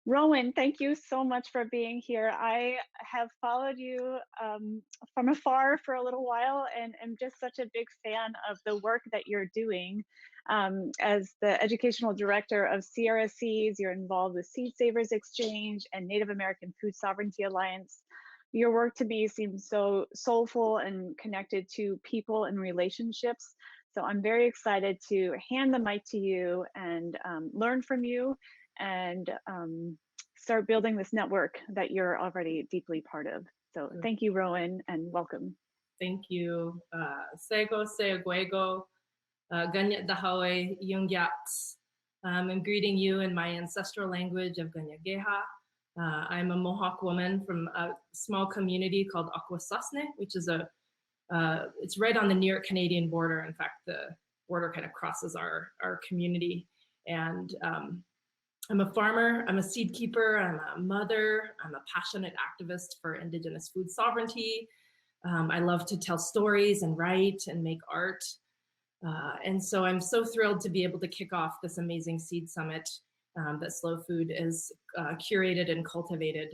Rowen, thank you so much for being here. I have followed you from afar for a little while and am just such a big fan of the work that you're doing. As the educational director of Sierra Seeds, you're involved with Seed Savers Exchange and Native American Food Sovereignty Alliance. Your work to me seems so soulful and connected to people and relationships. So I'm very excited to hand the mic to you and learn from you and start building this network that you're already deeply part of. So thank you, Rowen, and welcome. Thank you. Sego Seguego, Ganyat Dahawe Yungyats. I'm greeting you in my ancestral language of Ganyageha. I'm a Mohawk woman from a small community called Akwesasne, which is it's right on the New York Canadian border. In fact, the border kind of crosses our community. And I'm a farmer, I'm a seed keeper, I'm a mother, I'm a passionate activist for Indigenous food sovereignty. I love to tell stories and write and make art. And so I'm so thrilled to be able to kick off this amazing seed summit that Slow Food is curated and cultivated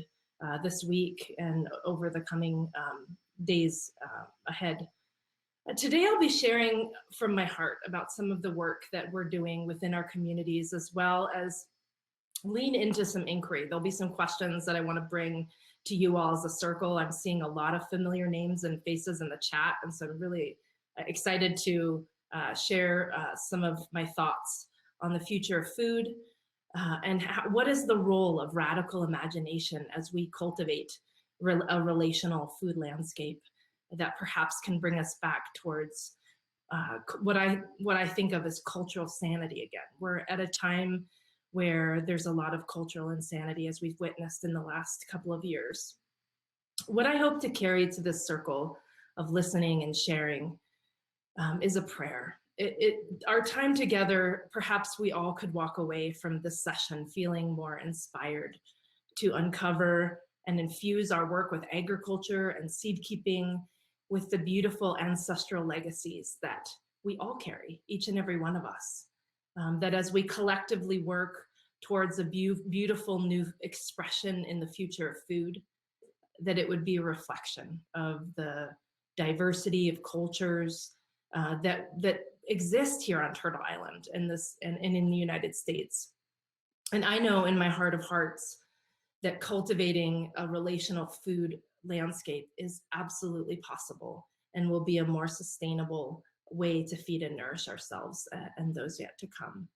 this week and over the coming days ahead. Today I'll be sharing from my heart about some of the work that we're doing within our communities, as well as lean into some inquiry. There'll be some questions that I want to bring to you all as a circle. I'm seeing a lot of familiar names and faces in the chat, and so I'm really excited to share some of my thoughts on the future of food and what is the role of radical imagination as we cultivate a relational food landscape that perhaps can bring us back towards what I think of as cultural sanity again. We're at a time where there's a lot of cultural insanity, as we've witnessed in the last couple of years. What I hope to carry to this circle of listening and sharing is a prayer. Our time together, perhaps we all could walk away from this session feeling more inspired to uncover and infuse our work with agriculture and seed keeping with the beautiful ancestral legacies that we all carry, each and every one of us. That as we collectively work towards a beautiful new expression in the future of food, that it would be a reflection of the diversity of cultures that exist here on Turtle Island and in the United States. And I know in my heart of hearts that cultivating a relational food landscape is absolutely possible and will be a more sustainable way to feed and nourish ourselves and those yet to come.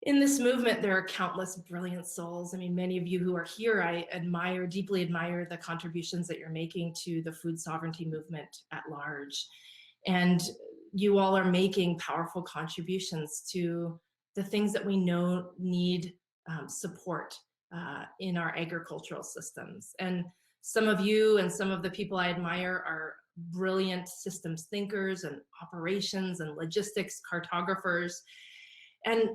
In this movement, there are countless brilliant souls. I mean, many of you who are here, I deeply admire the contributions that you're making to the food sovereignty movement at large. And you all are making powerful contributions to the things that we know need support in our agricultural systems. And some of you and some of the people I admire are brilliant systems thinkers and operations and logistics cartographers. And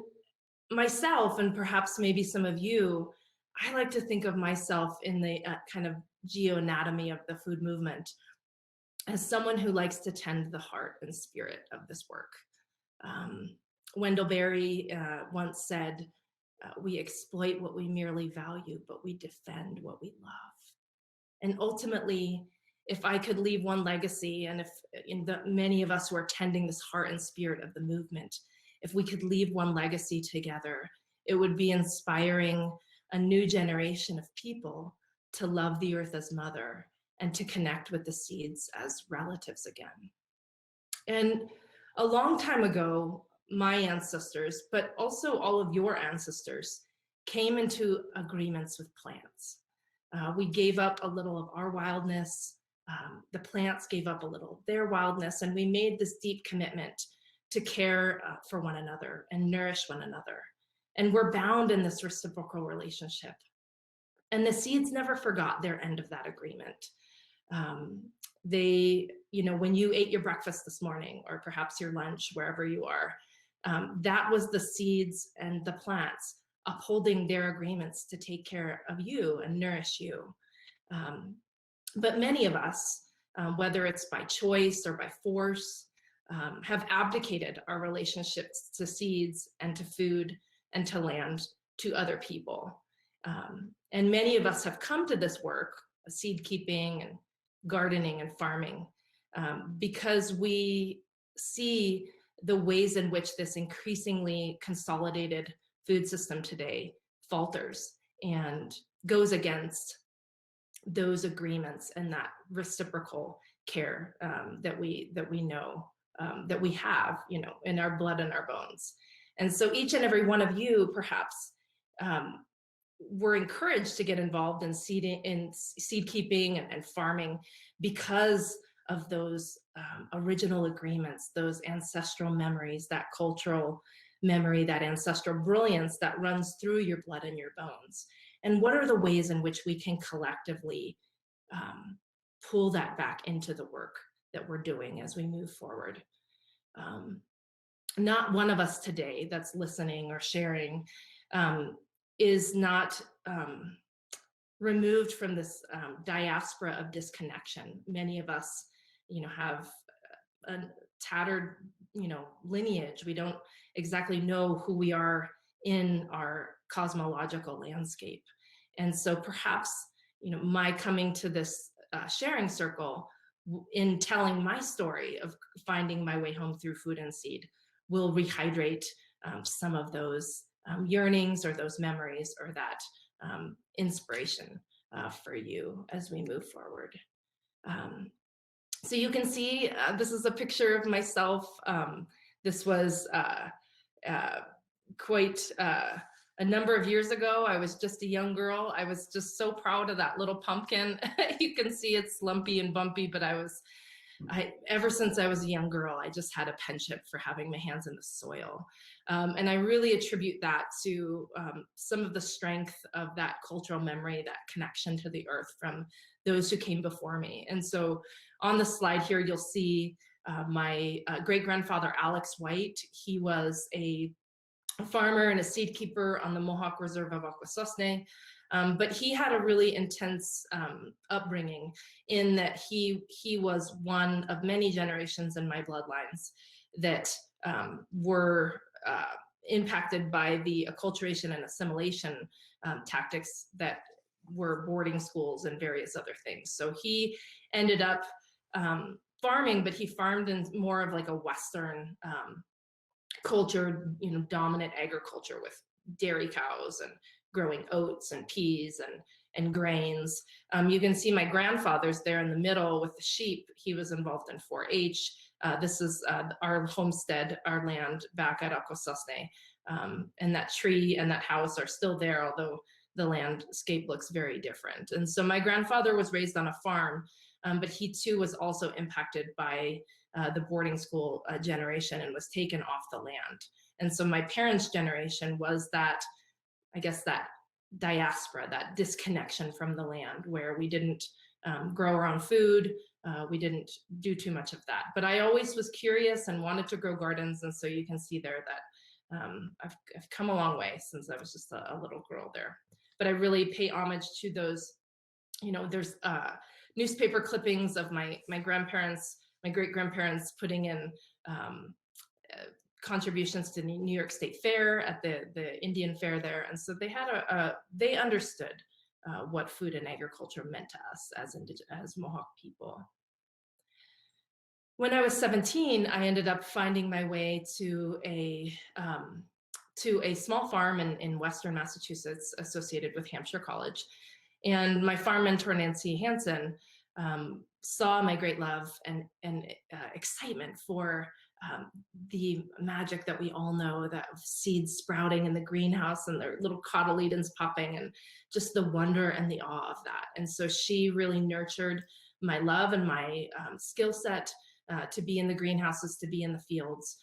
myself, and perhaps maybe some of you, I like to think of myself in the kind of geoanatomy of the food movement as someone who likes to tend the heart and spirit of this work. Wendell Berry once said, we exploit what we merely value, but we defend what we love. And ultimately, if I could leave one legacy, and if many of us who are tending this heart and spirit of the movement, if we could leave one legacy together, it would be inspiring a new generation of people to love the earth as mother and to connect with the seeds as relatives again. And a long time ago, my ancestors, but also all of your ancestors, came into agreements with plants. We gave up a little of our wildness. The plants gave up a little of their wildness, and we made this deep commitment to care for one another and nourish one another. And we're bound in this reciprocal relationship. And the seeds never forgot their end of that agreement. When you ate your breakfast this morning, or perhaps your lunch, wherever you are, that was the seeds and the plants upholding their agreements to take care of you and nourish you. But many of us, whether it's by choice or by force, have abdicated our relationships to seeds and to food and to land to other people. And many of us have come to this work, seed keeping and gardening and farming, because we see the ways in which this increasingly consolidated food system today falters and goes against those agreements and that reciprocal care that we know, that we have, in our blood and our bones. And so each and every one of you, perhaps, were encouraged to get involved in seed keeping and farming because of those original agreements, those ancestral memories, that cultural memory, that ancestral brilliance that runs through your blood and your bones. And what are the ways in which we can collectively pull that back into the work that we're doing as we move forward? Not one of us today that's listening or sharing is not removed from this diaspora of disconnection. Many of us, have a tattered, lineage. We don't exactly know who we are in our cosmological landscape. And so perhaps, my coming to this sharing circle in telling my story of finding my way home through food and seed will rehydrate some of those yearnings or those memories or that inspiration for you as we move forward. So you can see, this is a picture of myself. This was quite a number of years ago. I was just a young girl. I was just so proud of that little pumpkin. You can see it's lumpy and bumpy, but ever since I was a young girl, I just had a penchant for having my hands in the soil. And I really attribute that to some of the strength of that cultural memory, that connection to the earth from those who came before me. And so on the slide here, you'll see my great-grandfather, Alex White. He was a farmer and a seed keeper on the Mohawk Reserve of Akwesasne. But he had a really intense upbringing in that he was one of many generations in my bloodlines that were impacted by the acculturation and assimilation tactics that were boarding schools and various other things. So he ended up farming, but he farmed in more of like a Western culture, dominant agriculture with dairy cows and growing oats and peas and grains. You can see my grandfather's there in the middle with the sheep. He was involved in 4-H. This is our homestead, our land back at Akwesasne. And that tree and that house are still there, although the landscape looks very different. And so my grandfather was raised on a farm, but he too was also impacted by the boarding school generation and was taken off the land. And so my parents' generation was that, I guess, that diaspora, that disconnection from the land where we didn't grow our own food. We didn't do too much of that. But I always was curious and wanted to grow gardens. And so you can see there that I've come a long way since I was just a little girl there. But I really pay homage to those, there's newspaper clippings of my grandparents, my great-grandparents putting in contributions to the New York State Fair at the Indian Fair there. And so they had they understood what food and agriculture meant to us as Mohawk people. When I was 17, I ended up finding my way to a small farm in Western Massachusetts associated with Hampshire College. And my farm mentor, Nancy Hansen, saw my great love and excitement for the magic that we all know, that seeds sprouting in the greenhouse and their little cotyledons popping, and just the wonder and the awe of that. And so she really nurtured my love and my skill set to be in the greenhouses, to be in the fields,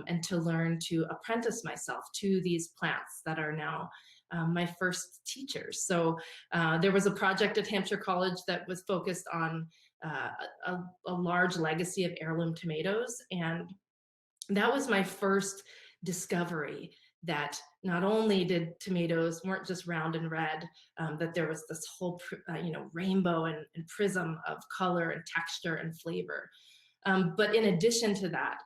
and to learn to apprentice myself to these plants that are now my first teachers. So there was a project at Hampshire College that was focused on a large legacy of heirloom tomatoes. And that was my first discovery that not only did tomatoes weren't just round and red, that there was this whole rainbow and prism of color and texture and flavor. But in addition to that,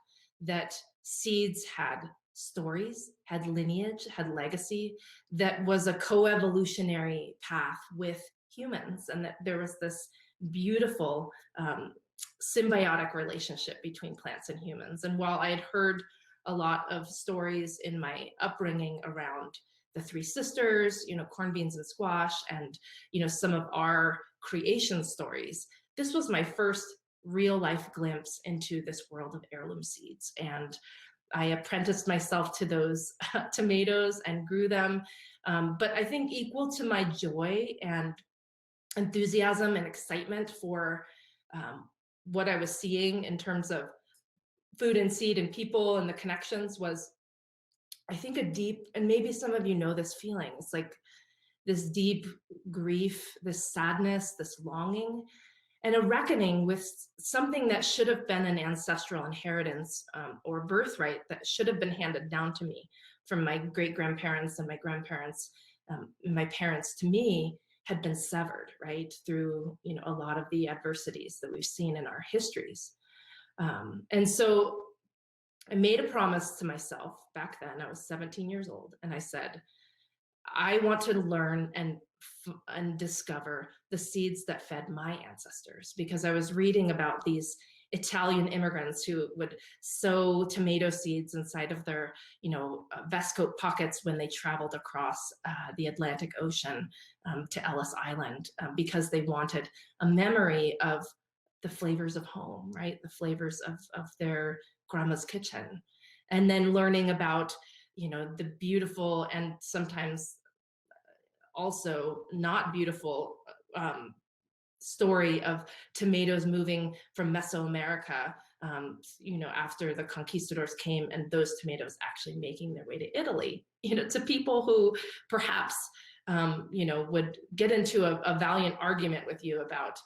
that seeds had stories, had lineage, had legacy, that was a coevolutionary path with humans, and that there was this beautiful symbiotic relationship between plants and humans. And while I had heard a lot of stories in my upbringing around the three sisters, corn, beans, and squash, and some of our creation stories, this was my first real life glimpse into this world of heirloom seeds. And I apprenticed myself to those tomatoes and grew them. But I think equal to my joy and enthusiasm and excitement for what I was seeing in terms of food and seed and people and the connections was, I think, a deep, and maybe some of you know this feeling, it's like this deep grief, this sadness, this longing, and a reckoning with something that should have been an ancestral inheritance or birthright that should have been handed down to me from my great-grandparents and my grandparents. My parents, to me, had been severed, right, through a lot of the adversities that we've seen in our histories. And so I made a promise to myself back then. I was 17 years old, and I said, I want to learn and discover the seeds that fed my ancestors, because I was reading about these Italian immigrants who would sow tomato seeds inside of their, vest coat pockets when they traveled across the Atlantic Ocean to Ellis Island, because they wanted a memory of the flavors of home, right? The flavors of their grandma's kitchen. And then learning about, the beautiful and sometimes also not beautiful story of tomatoes moving from Mesoamerica, after the conquistadors came, and those tomatoes actually making their way to Italy, to people who perhaps, would get into a valiant argument with you about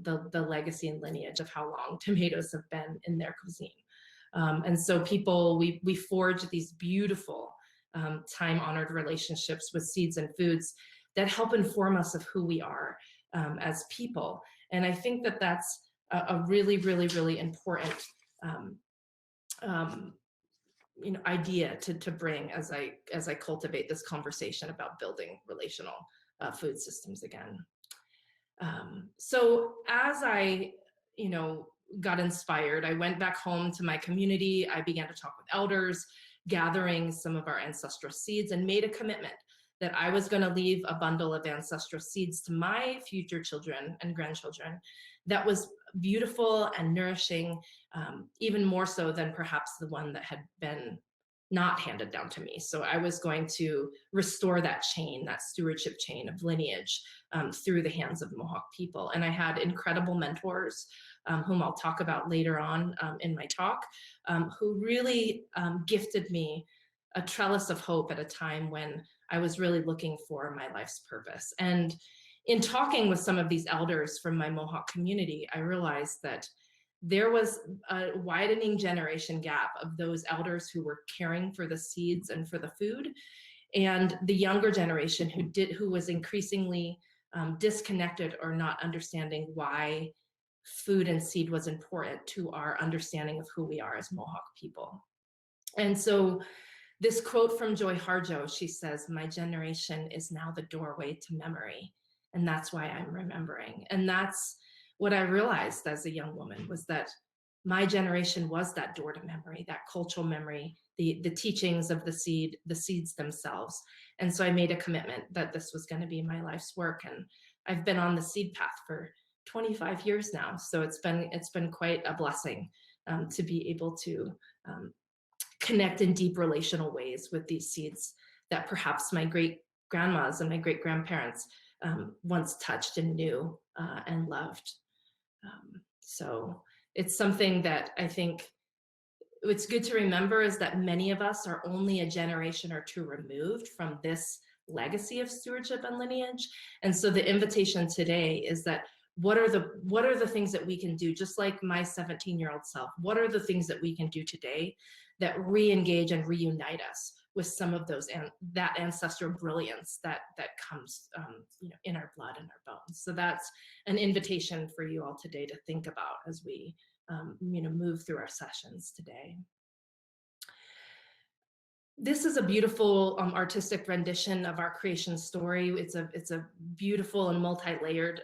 the legacy and lineage of how long tomatoes have been in their cuisine. And so we forge these beautiful time-honored relationships with seeds and foods that help inform us of who we are as people. And I think that that's a really, really, really important idea to bring as I cultivate this conversation about building relational food systems again. So as I, got inspired, I went back home to my community. I began to talk with elders, gathering some of our ancestral seeds, and made a commitment that I was going to leave a bundle of ancestral seeds to my future children and grandchildren that was beautiful and nourishing, even more so than perhaps the one that had been not handed down to me. So I was going to restore that chain, that stewardship chain of lineage through the hands of Mohawk people. And I had incredible mentors whom I'll talk about later on in my talk, who really gifted me a trellis of hope at a time when I was really looking for my life's purpose. And in talking with some of these elders from my Mohawk community, I realized that there was a widening generation gap of those elders who were caring for the seeds and for the food, and the younger generation who was increasingly disconnected or not understanding why food and seed was important to our understanding of who we are as Mohawk people. And so this quote from Joy Harjo, she says, "My generation is now the doorway to memory, and that's why I'm remembering." And that's what I realized as a young woman, was that my generation was that door to memory, that cultural memory, the teachings of the seeds themselves. And so I made a commitment that this was going to be my life's work. And I've been on the seed path for 25 years now. So it's been quite a blessing to be able to connect in deep relational ways with these seeds that perhaps my great grandmas and my great grandparents once touched and knew and loved. So it's something that I think it's good to remember, is that many of us are only a generation or two removed from this legacy of stewardship and lineage. And so the invitation today is that what are the things that we can do, just like my 17-year-old self, what are the things that we can do today that re-engage and reunite us with some of those and that ancestral brilliance that comes in our blood and our bones. So that's an invitation for you all today to think about as we move through our sessions today. This is a beautiful artistic rendition of our creation story. It's a beautiful and multi-layered,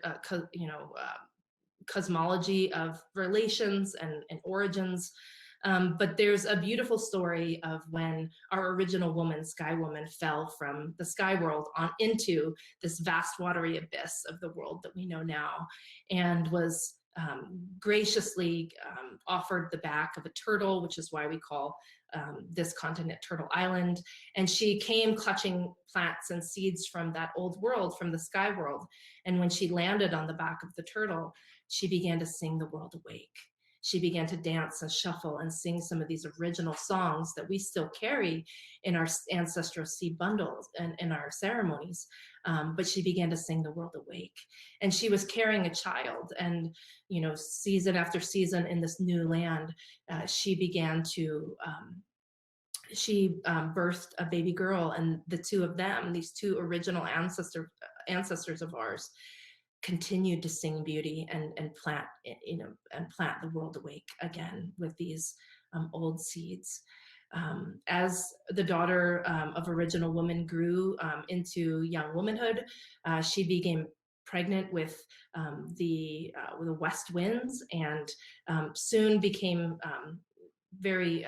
cosmology of relations and origins. But there's a beautiful story of when our original woman, Sky Woman, fell from the sky world on into this vast watery abyss of the world that we know now, and was graciously offered the back of a turtle, which is why we call this continent Turtle Island. And she came clutching plants and seeds from that old world, from the sky world. And when she landed on the back of the turtle, she began to sing the world awake. She began to dance and shuffle and sing some of these original songs that we still carry in our ancestral seed bundles and in our ceremonies. But she began to sing the world awake. And she was carrying a child. And, you know, season after season in this new land, she began to, birthed a baby girl. And the two of them, these two original ancestors of ours, continued to sing beauty and plant, and plant the world awake again with these old seeds. As the daughter of original woman grew into young womanhood, she became pregnant with the west winds, and soon became very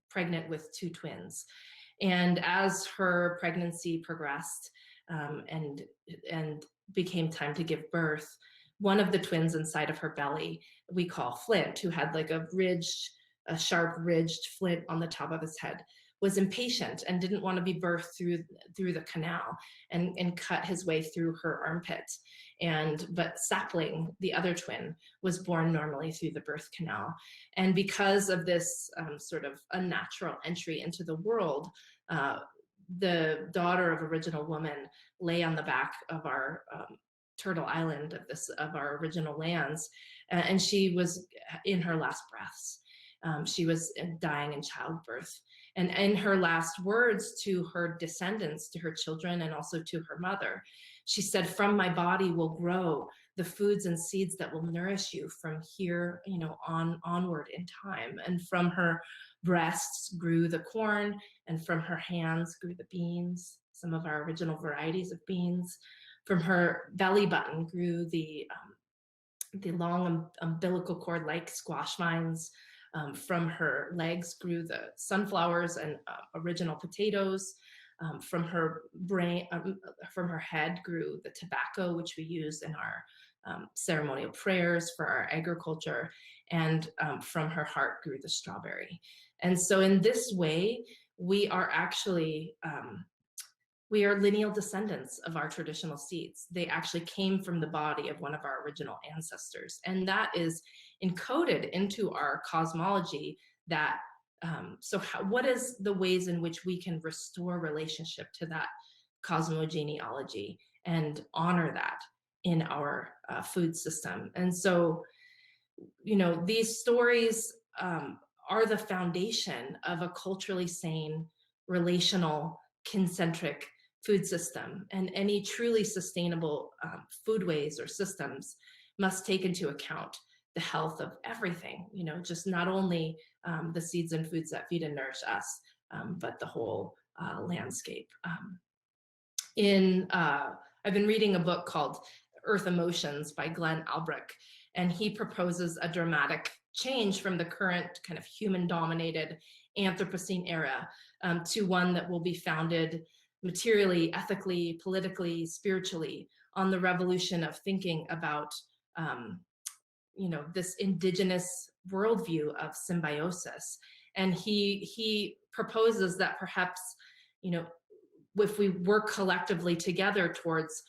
pregnant with two twins. And as her pregnancy progressed, and became time to give birth, one of the twins inside of her belly, we call Flint, who had like a sharp ridged flint on the top of his head, was impatient and didn't want to be birthed through the canal, and cut his way through her armpit. But Sapling, the other twin, was born normally through the birth canal. And because of this sort of unnatural entry into the world, the daughter of original woman lay on the back of our Turtle Island of our original lands, and she was in her last breaths. She was dying in childbirth. And in her last words to her descendants, to her children, and also to her mother, she said, "From my body will grow the foods and seeds that will nourish you from here, onward in time." And from her breasts grew the corn, and from her hands grew the beans, some of our original varieties of beans. From her belly button grew the long umbilical cord-like squash vines. From her legs grew the sunflowers and original potatoes. From her head grew the tobacco, which we use in our ceremonial prayers for our agriculture. And from her heart grew the strawberry. And so in this way, we are actually we are lineal descendants of our traditional seeds. They actually came from the body of one of our original ancestors. And that is encoded into our cosmology. That what is the ways in which we can restore relationship to that cosmogenealogy and honor that in our food system? And so, these stories are the foundation of a culturally sane, relational, concentric food system. And any truly sustainable foodways or systems must take into account the health of everything, just not only the seeds and foods that feed and nourish us, but the whole landscape. I've been reading a book called Earth Emotions by Glenn Albrecht, and he proposes a dramatic change from the current kind of human-dominated Anthropocene era to one that will be founded materially, ethically, politically, spiritually, on the revolution of thinking about this indigenous worldview of symbiosis. And he proposes that perhaps, if we work collectively together towards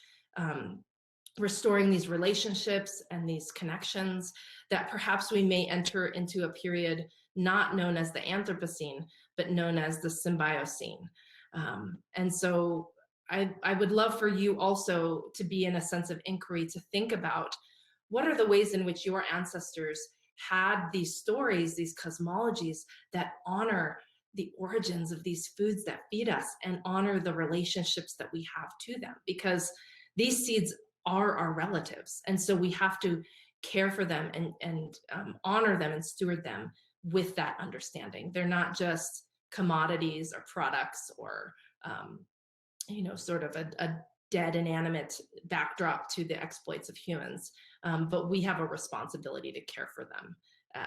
restoring these relationships and these connections, that perhaps we may enter into a period not known as the Anthropocene, but known as the Symbiocene. And so I would love for you also to be in a sense of inquiry, to think about what are the ways in which your ancestors had these stories, these cosmologies that honor the origins of these foods that feed us and honor the relationships that we have to them, because these seeds are our relatives. And so we have to care for them and honor them and steward them with that understanding. They're not just commodities or products or, sort of a dead inanimate backdrop to the exploits of humans. But we have a responsibility to care for them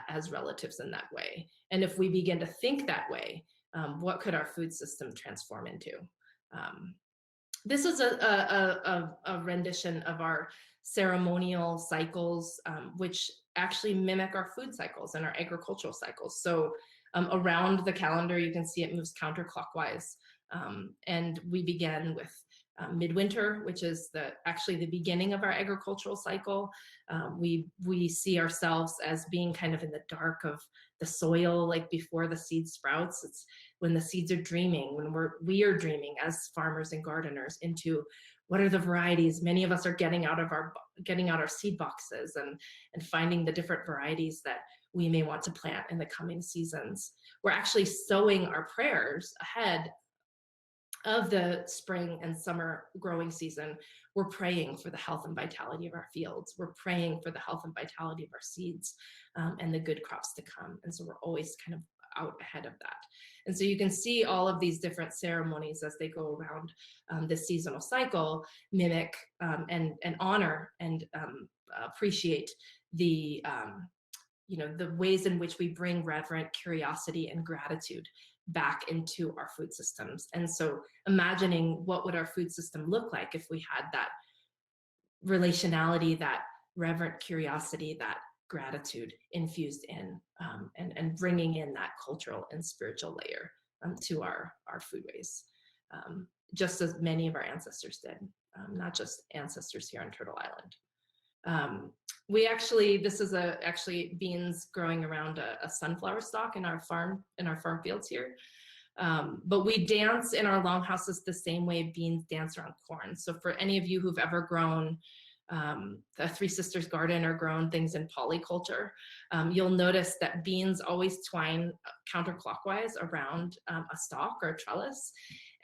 as relatives in that way. And if we begin to think that way, what could our food system transform into? This is a rendition of our ceremonial cycles, which actually mimic our food cycles and our agricultural cycles. So around the calendar, you can see it moves counterclockwise. And we begin with midwinter, which is actually the beginning of our agricultural cycle. We see ourselves as being kind of in the dark of the soil, like before the seed sprouts. It's when the seeds are dreaming, when we are dreaming as farmers and gardeners into what are the varieties. Many of us are getting out our seed boxes and finding the different varieties that we may want to plant in the coming seasons. We're actually sowing our prayers ahead of the spring and summer growing season. We're praying for the health and vitality of our fields. We're praying for the health and vitality of our seeds and the good crops to come. And so we're always kind of out ahead of that. And so you can see all of these different ceremonies as they go around this seasonal cycle mimic and honor and appreciate the the ways in which we bring reverent curiosity and gratitude back into our food systems. And so imagining what would our food system look like if we had that relationality, that reverent curiosity, that gratitude infused in, and bringing in that cultural and spiritual layer to our foodways, just as many of our ancestors did, not just ancestors here on Turtle Island. This is actually beans growing around a sunflower stalk in our farm fields here. But we dance in our longhouses the same way beans dance around corn. So for any of you who've ever grown the Three Sisters garden or grown things in polyculture, you'll notice that beans always twine counterclockwise around a stalk or a trellis.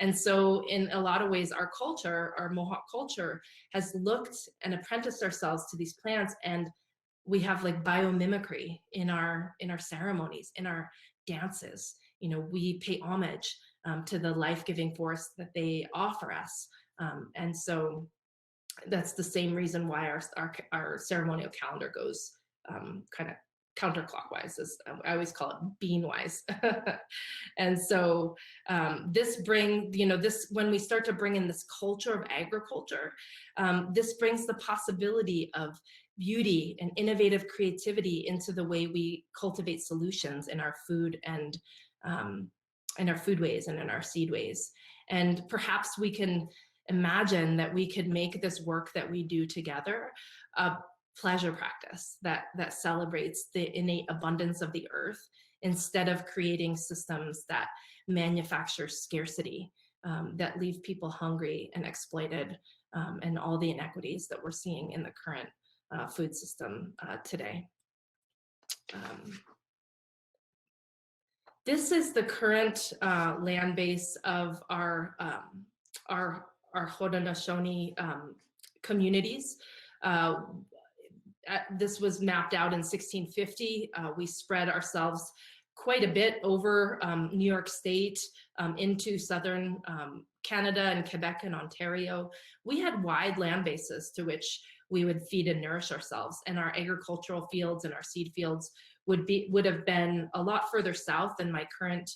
And so in a lot of ways, our culture, our Mohawk culture, has looked and apprenticed ourselves to these plants, and we have like biomimicry in our ceremonies, in our dances. We pay homage to the life-giving force that they offer us. And so that's the same reason why our ceremonial calendar goes kind of counterclockwise, as I always call it, bean-wise. And so when we start to bring in this culture of agriculture, this brings the possibility of beauty and innovative creativity into the way we cultivate solutions in our food and in our foodways and in our seedways. And perhaps we can imagine that we could make this work that we do together a pleasure practice that celebrates the innate abundance of the earth, instead of creating systems that manufacture scarcity, that leave people hungry and exploited, and all the inequities that we're seeing in the current food system today. This is the current land base of our Haudenosaunee communities. This was mapped out in 1650. We spread ourselves quite a bit over New York State, into southern Canada and Quebec and Ontario. We had wide land bases to which we would feed and nourish ourselves, and our agricultural fields and our seed fields would have been a lot further south than my current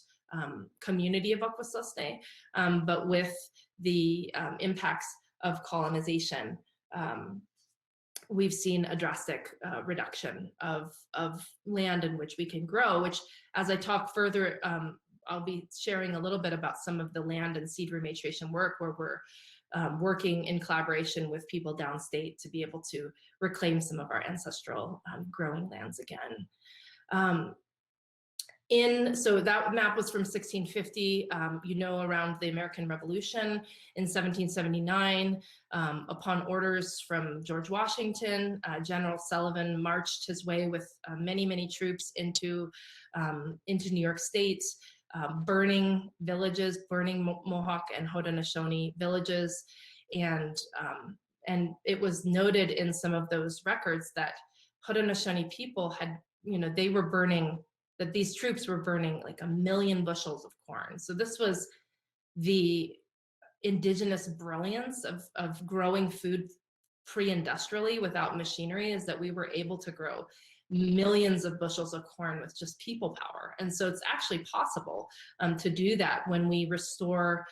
community of Akwesasne, but with the impacts of colonization, we've seen a drastic reduction of land in which we can grow, which, as I talk further, I'll be sharing a little bit about some of the land and seed rematriation work where we're working in collaboration with people downstate to be able to reclaim some of our ancestral growing lands again. So that map was from 1650, around the American Revolution in 1779. Upon orders from George Washington, General Sullivan marched his way with many, many troops into New York State, burning villages, burning Mohawk and Haudenosaunee villages. And it was noted in some of those records that Haudenosaunee people had, they were burning that these troops were burning like 1 million bushels of corn. So this was the indigenous brilliance of growing food pre-industrially without machinery, is that we were able to grow millions of bushels of corn with just people power. And so it's actually possible to do that when we restore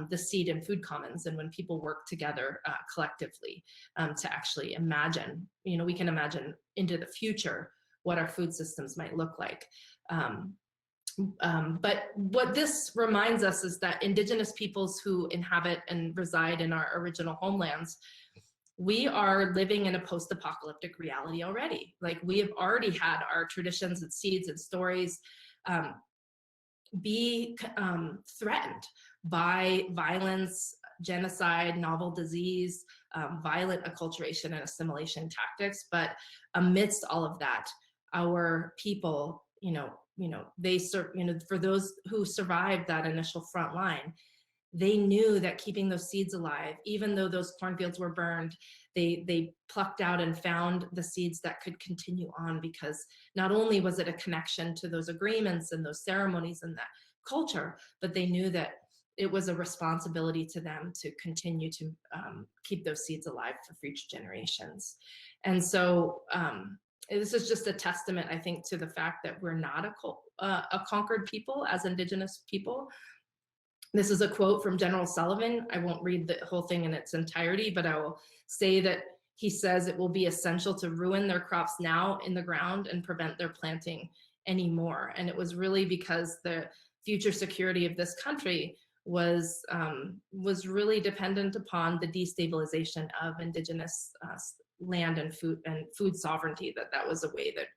the seed and food commons, and when people work together collectively to actually imagine, we can imagine into the future what our food systems might look like. But what this reminds us is that indigenous peoples who inhabit and reside in our original homelands, we are living in a post-apocalyptic reality already. Like, we have already had our traditions and seeds and stories be threatened by violence, genocide, novel disease, violent acculturation and assimilation tactics. But amidst all of that, our people, they serve, for those who survived that initial front line, they knew that keeping those seeds alive, even though those cornfields were burned, they plucked out and found the seeds that could continue on, because not only was it a connection to those agreements and those ceremonies and that culture, but they knew that it was a responsibility to them to continue to keep those seeds alive for future generations. And so this is just a testament, I think, to the fact that we're not a conquered people as indigenous people. This is a quote from General Sullivan. I won't read the whole thing in its entirety, but I will say that he says it will be essential to ruin their crops now in the ground and prevent their planting anymore. And it was really because the future security of this country was really dependent upon the destabilization of indigenous land and food sovereignty. That was a way that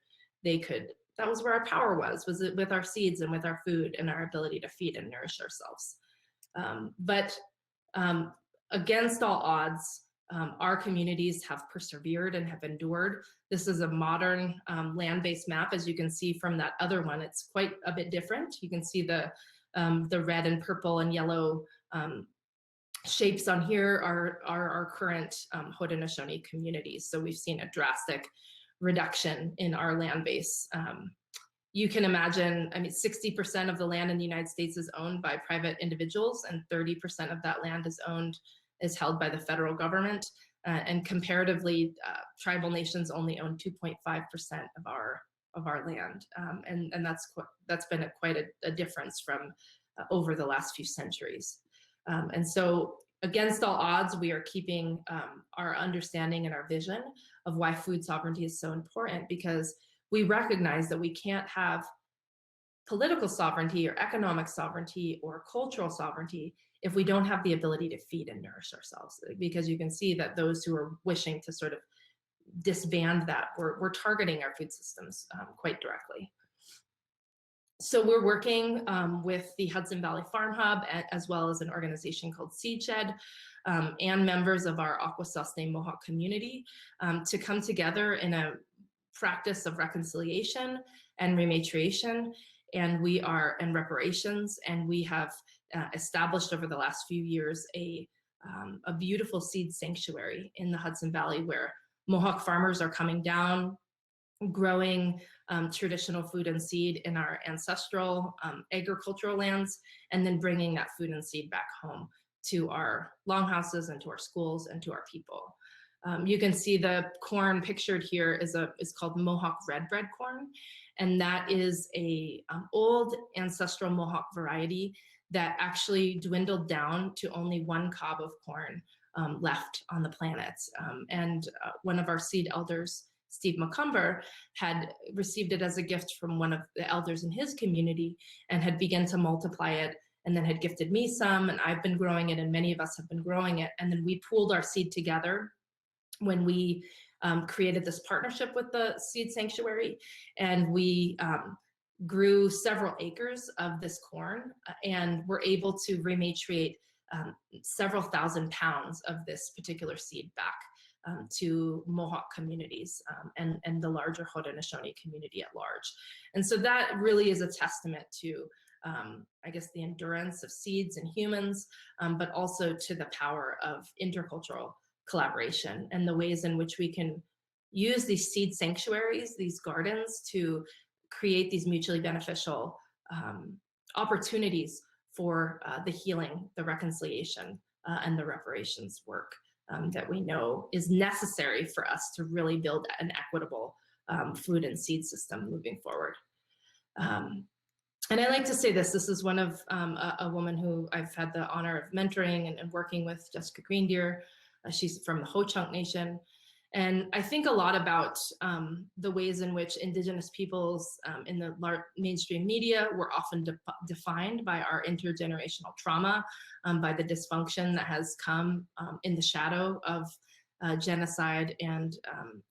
they could, that was where our power was it with our seeds and with our food and our ability to feed and nourish ourselves. But against all odds, our communities have persevered and have endured. This is a modern land-based map. As you can see from that other one, it's quite a bit different. You can see the red and purple and yellow shapes on here are our current Haudenosaunee communities. So we've seen a drastic reduction in our land base. You can imagine, 60% of the land in the United States is owned by private individuals, and 30% of that land is held by the federal government. And comparatively, tribal nations only own 2.5% of our land, and that's been quite a difference from over the last few centuries. And so, against all odds, we are keeping our understanding and our vision of why food sovereignty is so important, because we recognize that we can't have political sovereignty or economic sovereignty or cultural sovereignty if we don't have the ability to feed and nourish ourselves. Because you can see that those who are wishing to sort of disband that, we're targeting our food systems quite directly. So we're working with the Hudson Valley Farm Hub, as well as an organization called Seedshed, and members of our Akwesasne Mohawk community to come together in a practice of reconciliation and rematriation, and reparations. And we have established over the last few years a beautiful seed sanctuary in the Hudson Valley, where Mohawk farmers are coming down, growing traditional food and seed in our ancestral agricultural lands, and then bringing that food and seed back home to our longhouses and to our schools and to our people. You can see the corn pictured here is called Mohawk red bread corn, and that is a old ancestral Mohawk variety that actually dwindled down to only one cob of corn left on the planet. And one of our seed elders, Steve McCumber, had received it as a gift from one of the elders in his community and had begun to multiply it, and then had gifted me some, and I've been growing it, and many of us have been growing it. And then we pooled our seed together when we created this partnership with the Seed Sanctuary, and we grew several acres of this corn and were able to rematriate several thousand pounds of this particular seed back to Mohawk communities and the larger Haudenosaunee community at large. And so that really is a testament to, I guess, the endurance of seeds and humans, but also to the power of intercultural collaboration and the ways in which we can use these seed sanctuaries, these gardens, to create these mutually beneficial opportunities for the healing, the reconciliation, and the reparations work that we know is necessary for us to really build an equitable food and seed system moving forward. And I like to say this is one of a woman who I've had the honor of mentoring and working with, Jessica Greendeer. She's from the Ho-Chunk Nation. And I think a lot about the ways in which Indigenous peoples in the mainstream media were often defined by our intergenerational trauma, by the dysfunction that has come in the shadow of genocide and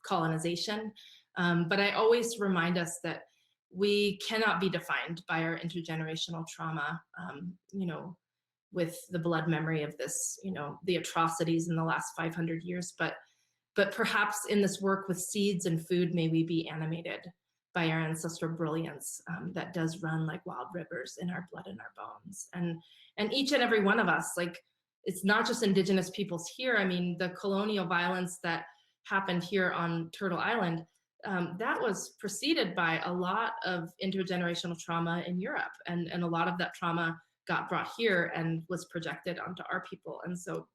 colonization. But I always remind us that we cannot be defined by our intergenerational trauma, you know, with the blood memory of this, you know, the atrocities in the last 500 years, but perhaps in this work with seeds and food, may we be animated by our ancestral brilliance that does run like wild rivers in our blood and our bones. And each and every one of us, like, it's not just Indigenous peoples here. I mean, the colonial violence that happened here on Turtle Island, that was preceded by a lot of intergenerational trauma in Europe. And a lot of that trauma got brought here and was projected onto our people. And so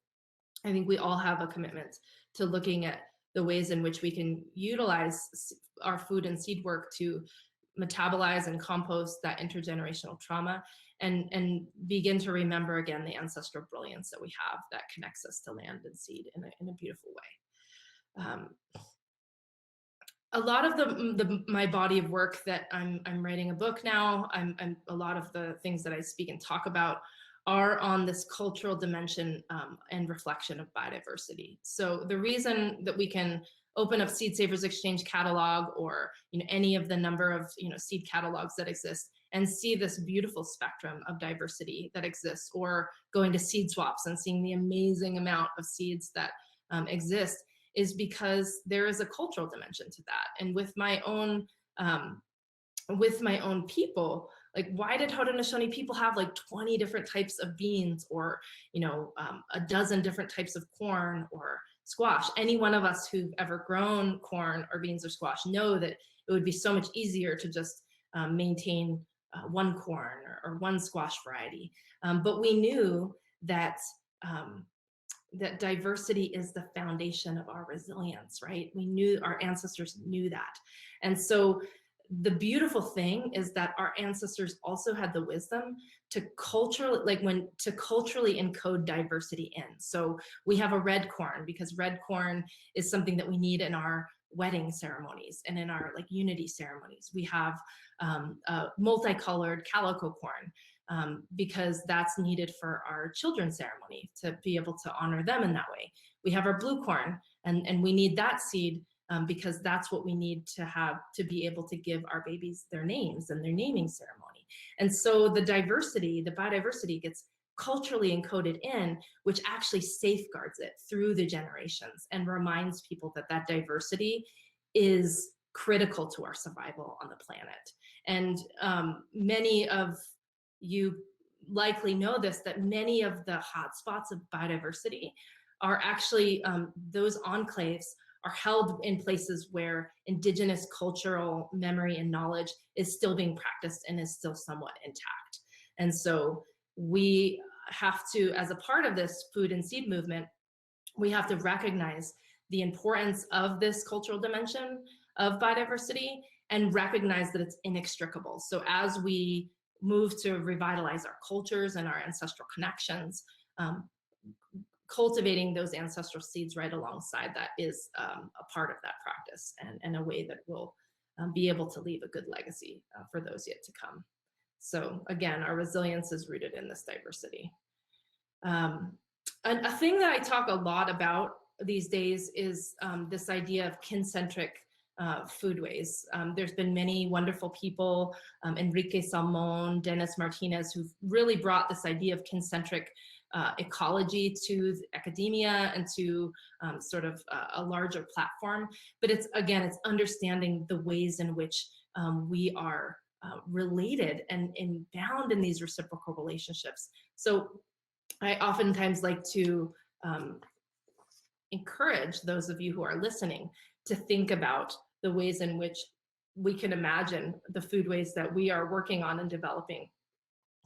I think we all have a commitment to looking at the ways in which we can utilize our food and seed work to metabolize and compost that intergenerational trauma and begin to remember again the ancestral brilliance that we have that connects us to land and seed in a beautiful way. A lot of my body of work that I'm writing a book now, a lot of the things that I speak and talk about are on this cultural dimension and reflection of biodiversity. So the reason that we can open up Seed Savers Exchange catalog, or any of the number of seed catalogs that exist, and see this beautiful spectrum of diversity that exists, or going to seed swaps and seeing the amazing amount of seeds that exist, is because there is a cultural dimension to that. And with my own people, like, why did Haudenosaunee people have like 20 different types of beans, or a dozen different types of corn or squash? Any one of us who've ever grown corn or beans or squash know that it would be so much easier to just maintain one corn or one squash variety. But we knew that that diversity is the foundation of our resilience, right? We knew, our ancestors knew that. And so the beautiful thing is that our ancestors also had the wisdom to culturally encode diversity in. So we have a red corn because red corn is something that we need in our wedding ceremonies and in our unity ceremonies. We have a multicolored calico corn because that's needed for our children's ceremony to be able to honor them in that way. We have our blue corn, and we need that seed because that's what we need to have to be able to give our babies their names and their naming ceremony. And so the diversity, the biodiversity, gets culturally encoded in, which actually safeguards it through the generations and reminds people that that diversity is critical to our survival on the planet. And many of you likely know this, that many of the hotspots of biodiversity are actually, those enclaves are held in places where Indigenous cultural memory and knowledge is still being practiced and is still somewhat intact. And so we have to, as a part of this food and seed movement, we have to recognize the importance of this cultural dimension of biodiversity and recognize that it's inextricable. So as we move to revitalize our cultures and our ancestral connections, cultivating those ancestral seeds right alongside that is a part of that practice, and a way that will be able to leave a good legacy for those yet to come. So again, our resilience is rooted in this diversity. A thing that I talk a lot about these days is this idea of concentric foodways. There's been many wonderful people, Enrique Salmon, Dennis Martinez, who've really brought this idea of concentric ecology to academia and to sort of a larger platform. But it's, again, it's understanding the ways in which we are related and bound in these reciprocal relationships. So I oftentimes like to encourage those of you who are listening to think about the ways in which we can imagine the foodways that we are working on and developing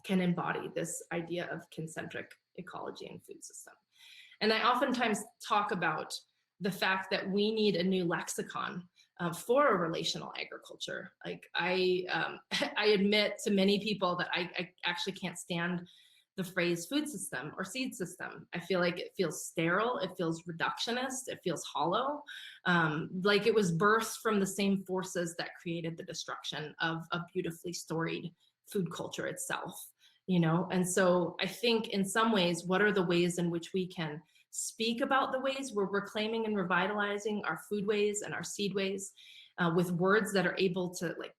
can embody this idea of concentric ecology and food system. And I oftentimes talk about the fact that we need a new lexicon for a relational agriculture. Like I admit to many people that I actually can't stand the phrase food system or seed system. I feel like it feels sterile, it feels reductionist, it feels hollow, like it was birthed from the same forces that created the destruction of a beautifully storied food culture itself, you know? And so I think in some ways, what are the ways in which we can speak about the ways we're reclaiming and revitalizing our foodways and our seedways with words that are able to like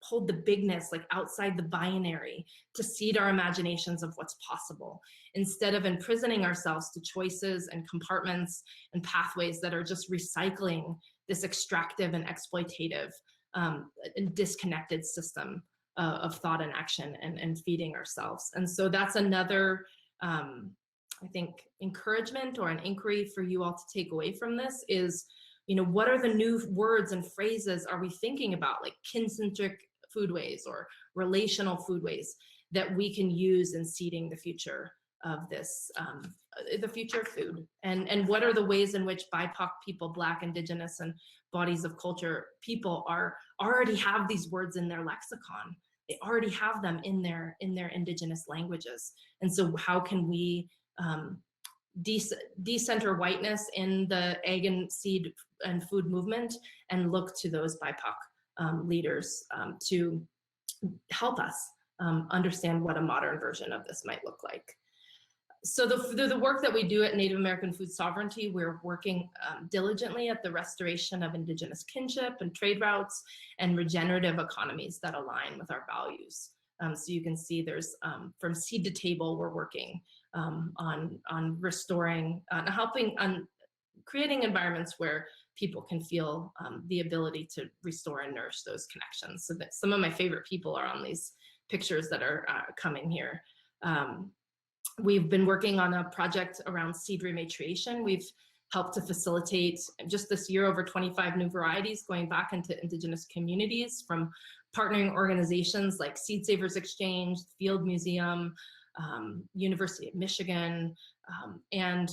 hold the bigness like outside the binary, to seed our imaginations of what's possible, instead of imprisoning ourselves to choices and compartments and pathways that are just recycling this extractive and exploitative and disconnected system of thought and action and feeding ourselves. And so that's another, I think, encouragement or an inquiry for you all to take away from this is, you know, what are the new words and phrases are we thinking about, like concentric foodways or relational foodways, that we can use in seeding the future of this, the future of food? And what are the ways in which BIPOC people, Black, Indigenous, and bodies of culture people already have these words in their lexicon? They already have them in their Indigenous languages. And so how can we decenter whiteness in the egg and seed and food movement and look to those BIPOC leaders to help us understand what a modern version of this might look like. So the work that we do at Native American Food Sovereignty, we're working diligently at the restoration of Indigenous kinship and trade routes and regenerative economies that align with our values. So you can see there's from seed to table, we're working on restoring, helping on creating environments where people can feel the ability to restore and nourish those connections. So that some of my favorite people are on these pictures that are coming here. We've been working on a project around seed rematriation. We've helped to facilitate just this year over 25 new varieties going back into Indigenous communities from partnering organizations like Seed Savers Exchange, Field Museum, University of Michigan, and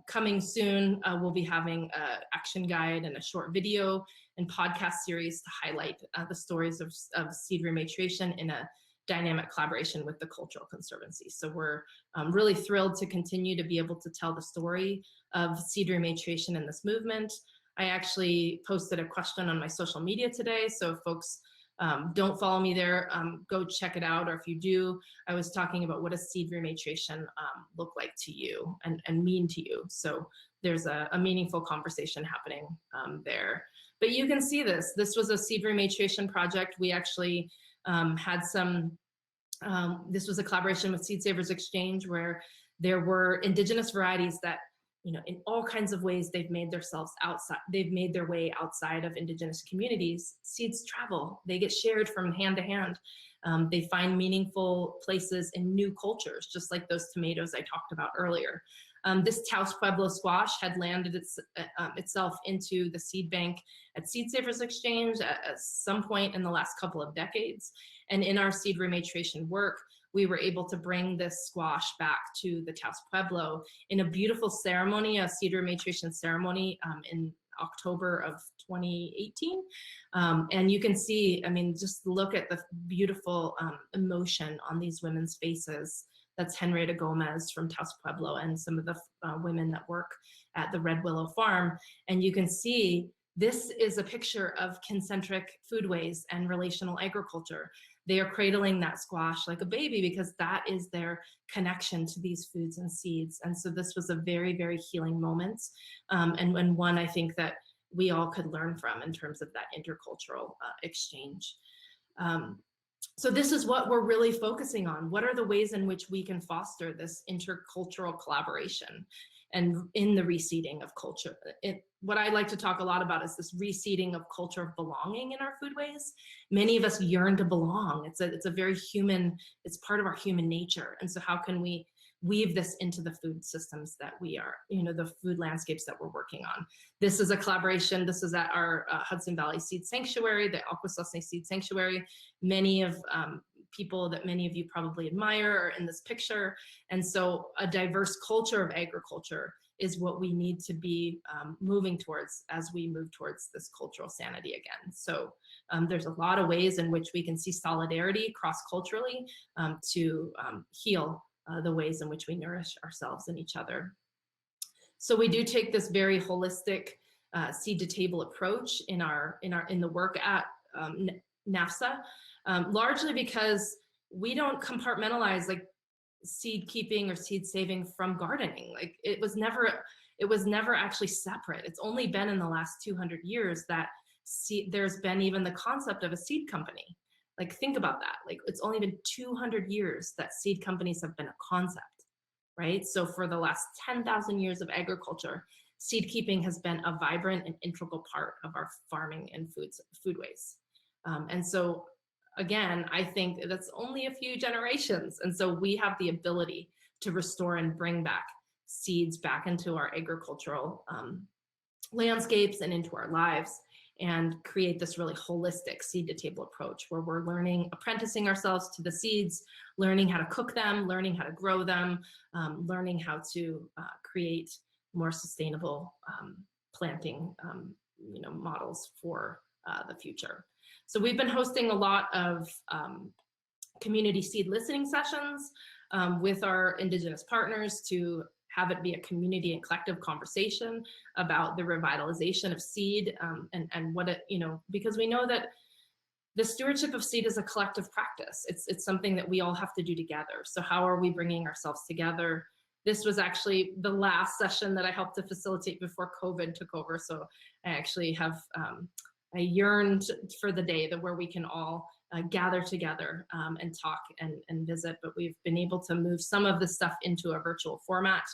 coming soon, we'll be having an action guide and a short video and podcast series to highlight the stories of seed rematriation in a dynamic collaboration with the Cultural Conservancy. So we're really thrilled to continue to be able to tell the story of seed rematriation in this movement. I actually posted a question on my social media today, so if folks don't follow me there, go check it out, or if you do, I was talking about what does seed rematriation look like to you and mean to you. So there's a meaningful conversation happening there. But you can see this was a seed rematriation project. We actually had some, this was a collaboration with Seed Savers Exchange, where there were Indigenous varieties that, you know, in all kinds of ways, they've made their way outside of Indigenous communities. Seeds travel, they get shared from hand to hand. They find meaningful places in new cultures, just like those tomatoes I talked about earlier. This Taos Pueblo squash had landed itself into the seed bank at Seed Savers Exchange at some point in the last couple of decades. And in our seed rematriation work, we were able to bring this squash back to the Taos Pueblo in a beautiful ceremony, a seed rematriation ceremony in October of 2018. And you can see, I mean, just look at the beautiful emotion on these women's faces. That's Henrietta Gomez from Taos Pueblo and some of the women that work at the Red Willow Farm. And you can see this is a picture of concentric foodways and relational agriculture. They are cradling that squash like a baby because that is their connection to these foods and seeds. And so this was a very, very healing moment, and one I think that we all could learn from in terms of that intercultural exchange. So this is what we're really focusing on. What are the ways in which we can foster this intercultural collaboration and in the reseeding of culture? What I like to talk a lot about is this reseeding of culture of belonging in our foodways. Many of us yearn to belong. It's a very human, it's part of our human nature. And so how can we weave this into the food systems that we are, the food landscapes that we're working on. This is a collaboration. This is at our Hudson Valley Seed Sanctuary, the Akwesasne Seed Sanctuary. Many of people that many of you probably admire are in this picture. And so a diverse culture of agriculture is what we need to be moving towards as we move towards this cultural sanity again. So there's a lot of ways in which we can see solidarity cross-culturally to heal the ways in which we nourish ourselves and each other. So we do take this very holistic seed to table approach in the work at NAFSA, largely because we don't compartmentalize like seed keeping or seed saving from gardening. Like it was never actually separate. It's only been in the last 200 years that there's been even the concept of a seed company. Like think about that. Like it's only been 200 years that seed companies have been a concept, right? So for the last 10,000 years of agriculture, seed keeping has been a vibrant and integral part of our farming and foodways. And so again, I think that's only a few generations. And so we have the ability to restore and bring back seeds back into our agricultural landscapes and into our lives, and create this really holistic seed to table approach where we're apprenticing ourselves to the seeds, learning how to cook them, learning how to grow them, learning how to create more sustainable planting models for the future. So we've been hosting a lot of community seed listening sessions with our Indigenous partners to have it be a community and collective conversation about the revitalization of seed and what it, because we know that the stewardship of seed is a collective practice. It's something that we all have to do together. So how are we bringing ourselves together? This was actually the last session that I helped to facilitate before COVID took over. So I actually have, I yearned for the day where we can all gather together and talk and visit, but we've been able to move some of this stuff into a virtual format.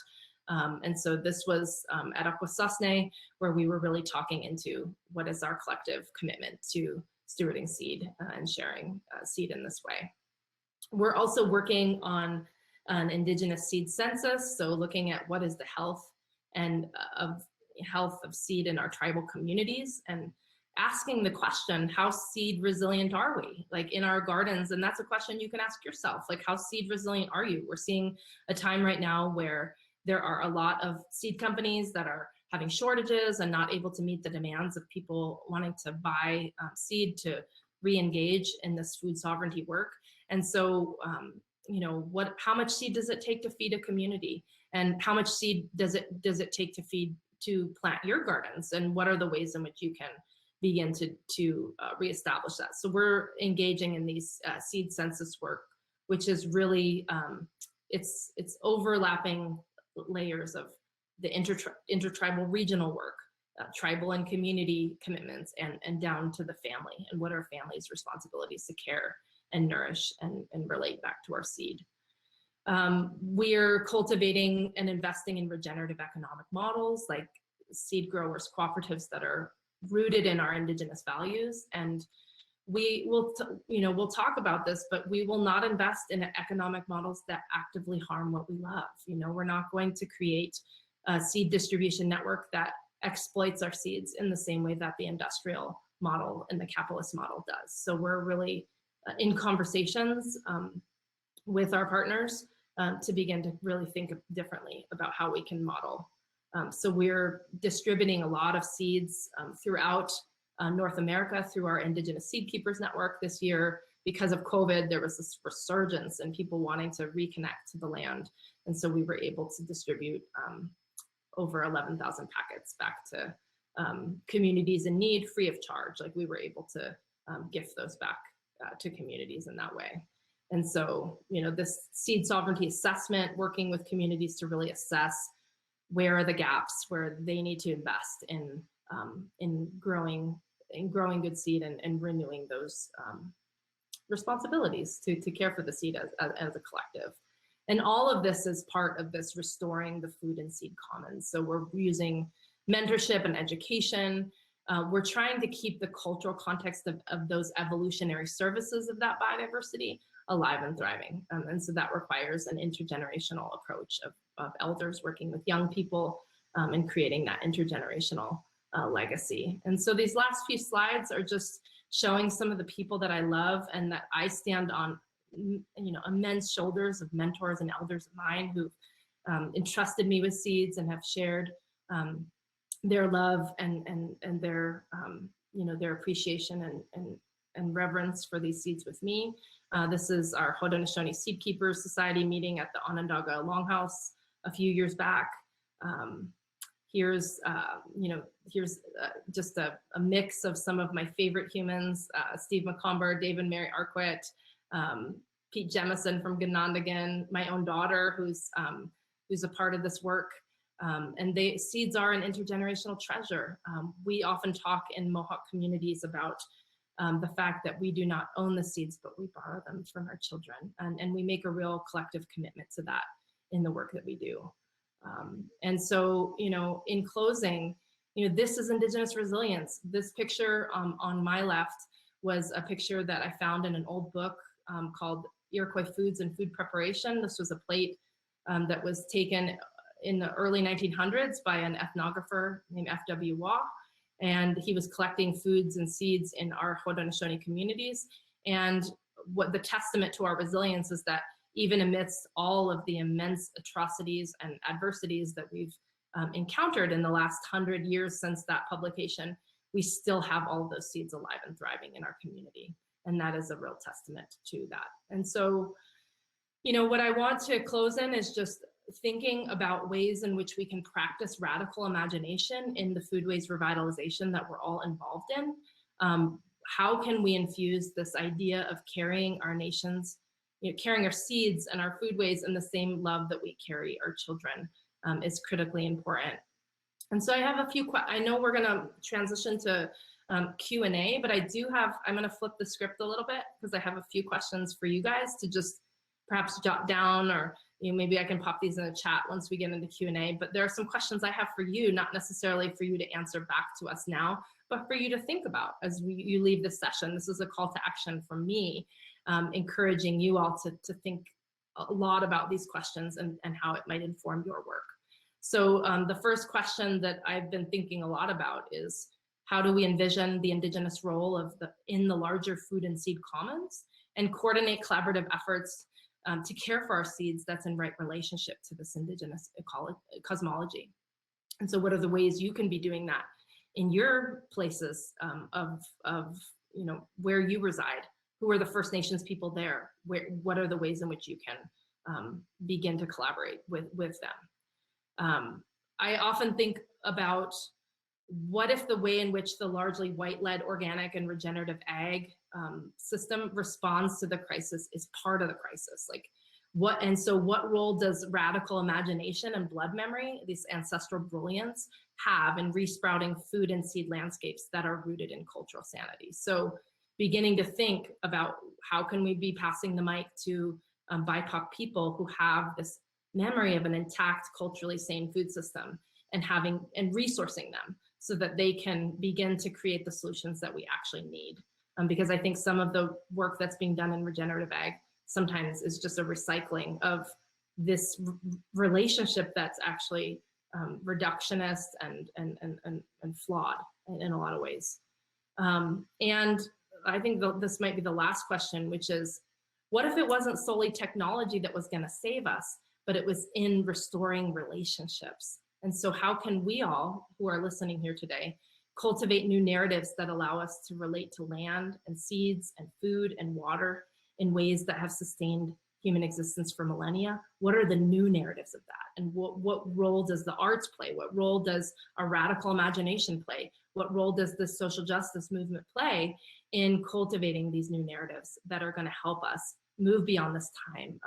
And so this was at Akwesasne, where we were really talking into what is our collective commitment to stewarding seed and sharing seed in this way. We're also working on an Indigenous seed census, so looking at what is the health of seed in our tribal communities, and asking the question, how seed resilient are we, like in our gardens? And that's a question you can ask yourself, like how seed resilient are you? We're seeing a time right now where there are a lot of seed companies that are having shortages and not able to meet the demands of people wanting to buy seed to re-engage in this food sovereignty work. And so, how much seed does it take to feed a community? And how much seed does it take to plant your gardens? And what are the ways in which you can begin to reestablish that? So we're engaging in these seed census work, which is really, it's overlapping layers of the intertribal regional work, tribal and community commitments, and down to the family, and what are families' responsibilities to care and nourish and relate back to our seed. We're cultivating and investing in regenerative economic models like seed growers cooperatives that are rooted in our Indigenous values. And we will, we'll talk about this, but we will not invest in economic models that actively harm what we love. We're not going to create a seed distribution network that exploits our seeds in the same way that the industrial model and the capitalist model does. So we're really in conversations with our partners to begin to really think differently about how we can model. So we're distributing a lot of seeds throughout North America through our Indigenous Seed Keepers Network this year. Because of COVID, there was this resurgence in people wanting to reconnect to the land. And so we were able to distribute over 11,000 packets back to communities in need free of charge. Like we were able to gift those back to communities in that way. And so, this seed sovereignty assessment, working with communities to really assess where are the gaps, where they need to invest in growing good seed and renewing those responsibilities to care for the seed as a collective. And all of this is part of this restoring the food and seed commons. So we're using mentorship and education. We're trying to keep the cultural context of those evolutionary services of that biodiversity alive and thriving. And so that requires an intergenerational approach of elders working with young people and creating that intergenerational legacy. And so these last few slides are just showing some of the people that I love and that I stand on, immense shoulders of mentors and elders of mine who've entrusted me with seeds and have shared their love and their their appreciation and reverence for these seeds with me. This is our Haudenosaunee Seed Keepers Society meeting at the Onondaga Longhouse a few years back. Here's just a mix of some of my favorite humans: Steve McComber, David Mary Arquette, Pete Jemison from Ganondagan, my own daughter who's a part of this work. And seeds are an intergenerational treasure. We often talk in Mohawk communities about the fact that we do not own the seeds, but we borrow them from our children. And we make a real collective commitment to that in the work that we do. And so, in closing, this is Indigenous resilience. This picture on my left was a picture that I found in an old book called Iroquois Foods and Food Preparation. This was a plate that was taken in the early 1900s by an ethnographer named F.W. Waugh, and he was collecting foods and seeds in our Haudenosaunee communities. And what the testament to our resilience is that even amidst all of the immense atrocities and adversities that we've encountered in the last 100 years since that publication, we still have all of those seeds alive and thriving in our community. And that is a real testament to that. And so, what I want to close in is just thinking about ways in which we can practice radical imagination in the foodways revitalization that we're all involved in. How can we infuse this idea of carrying our nations, carrying our seeds and our foodways in the same love that we carry our children is critically important. And so I have a few, I know we're gonna transition to Q&A, but I'm gonna flip the script a little bit because I have a few questions for you guys to just perhaps jot down, or maybe I can pop these in the chat once we get into Q&A. But there are some questions I have for you, not necessarily for you to answer back to us now, but for you to think about as you leave this session. This is a call to action from me, encouraging you all to think a lot about these questions and how it might inform your work. So the first question that I've been thinking a lot about is, how do we envision the Indigenous role in the larger food and seed commons and coordinate collaborative efforts to care for our seeds that's in right relationship to this Indigenous cosmology? And so what are the ways you can be doing that in your places of where you reside? Who are the First Nations people there? What are the ways in which you can begin to collaborate with them? I often think about, what if the way in which the largely white-led organic and regenerative ag system responds to the crisis is part of the crisis? What role does radical imagination and blood memory, this ancestral brilliance, have in resprouting food and seed landscapes that are rooted in cultural sanity? So beginning to think about, how can we be passing the mic to BIPOC people who have this memory of an intact, culturally sane food system, and resourcing them so that they can begin to create the solutions that we actually need. Because I think some of the work that's being done in regenerative ag sometimes is just a recycling of this relationship that's actually reductionist and flawed in a lot of ways. And I think this might be the last question, which is, what if it wasn't solely technology that was going to save us, but it was in restoring relationships? And so how can we all, who are listening here today, cultivate new narratives that allow us to relate to land and seeds and food and water in ways that have sustained human existence for millennia? What are the new narratives of that? And what role does the arts play? What role does our radical imagination play? What role does the social justice movement play in cultivating these new narratives that are going to help us move beyond this time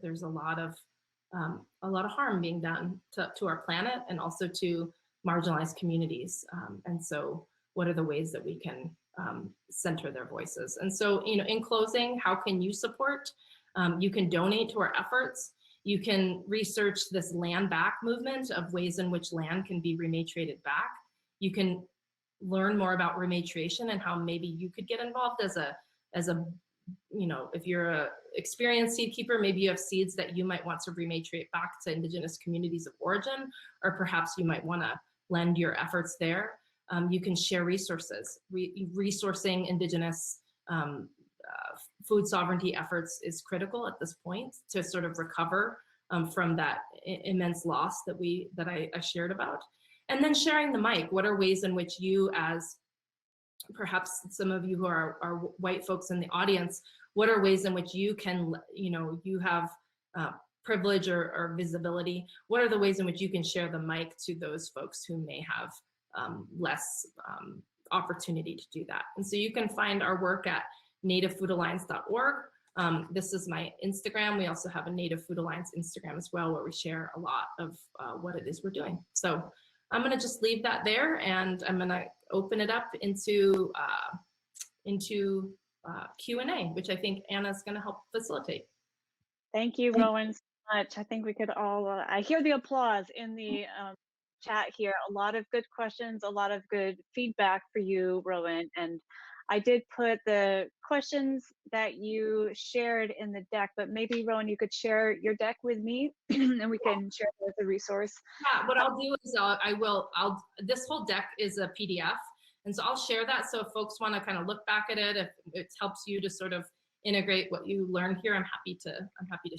there's a lot of harm being done to our planet and also to marginalized communities. And so what are the ways that we can center their voices? And so, in closing, how can you support? You can donate to our efforts. You can research this land back movement of ways in which land can be rematriated back. You can learn more about remediation and how maybe you could get involved as a, you know, if you're a experienced seed keeper, maybe you have seeds that you might want to rematriate back to indigenous communities of origin, or perhaps you might want to lend your efforts there. You can share resources. Resourcing indigenous food sovereignty efforts is critical at this point to sort of recover from that immense loss that I shared about. And then sharing the mic. What are ways in which you, as perhaps some of you who are white folks in the audience, what are ways in which you can, you know, you have privilege or visibility? What are the ways in which you can share the mic to those folks who may have less opportunity to do that? And so you can find our work at nativefoodalliance.org. This is my Instagram. We also have a Native Food Alliance Instagram as well, where we share a lot of what it is we're doing. So I'm going to just leave that there, and I'm going to open it up into Q&A, which I think Anna's going to help facilitate. Thank you, Rowen, so much. I think we could all, I hear the applause in the chat here. A lot of good questions, a lot of good feedback for you, Rowen. And I did put the questions that you shared in the deck, but maybe, Rowen, you could share your deck with me and we can share it as a resource. Yeah, what I'll do is this whole deck is a PDF. And so I'll share that. So if folks want to kind of look back at it, if it helps you to sort of integrate what you learned here, I'm happy to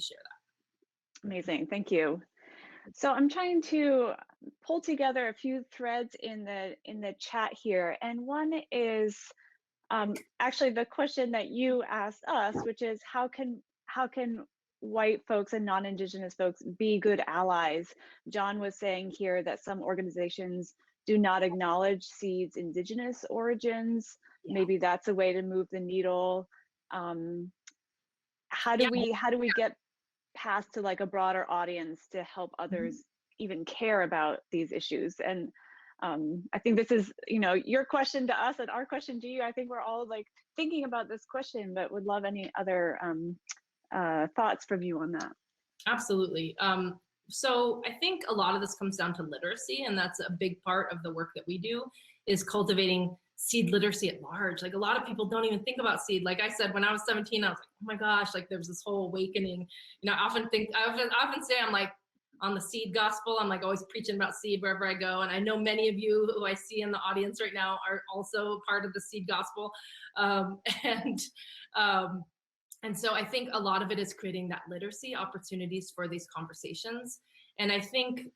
share that. Amazing, thank you. So I'm trying to pull together a few threads in the chat here, and one is actually the question that you asked us, which is how can white folks and non-Indigenous folks be good allies? John was saying here that some organizations do not acknowledge seeds' Indigenous origins. Yeah. Maybe that's a way to move the needle. How do we get past to like a broader audience to help others even care about these issues? And I think this is, you know, your question to us and our question to you. I think we're all like thinking about this question, but would love any other thoughts from you on that. Absolutely. So I think a lot of this comes down to literacy, and that's a big part of the work that we do, is cultivating seed literacy at large. Like a lot of people don't even think about seed. Like I said, when I was 17, I was like, oh my gosh, like there was this whole awakening. You know, I often say I'm like on the seed gospel. I'm like always preaching about seed wherever I go. And I know many of you who I see in the audience right now are also part of the seed gospel. And so I think a lot of it is creating that literacy opportunities for these conversations. And I think,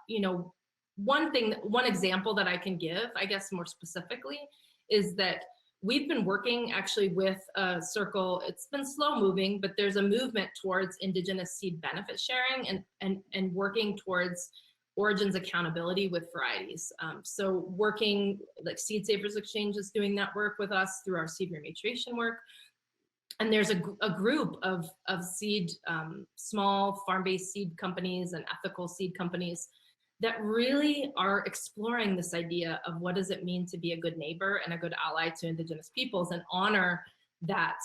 you know, one example that I can give, I guess more specifically, is that we've been working actually with a circle. It's been slow moving, but there's a movement towards Indigenous seed benefit sharing and working towards origins accountability with varieties. So working, like Seed Savers Exchange is doing that work with us through our seed rematriation work. And there's a group of seed, small farm-based seed companies and ethical seed companies that really are exploring this idea of what does it mean to be a good neighbor and a good ally to Indigenous peoples, and honor that,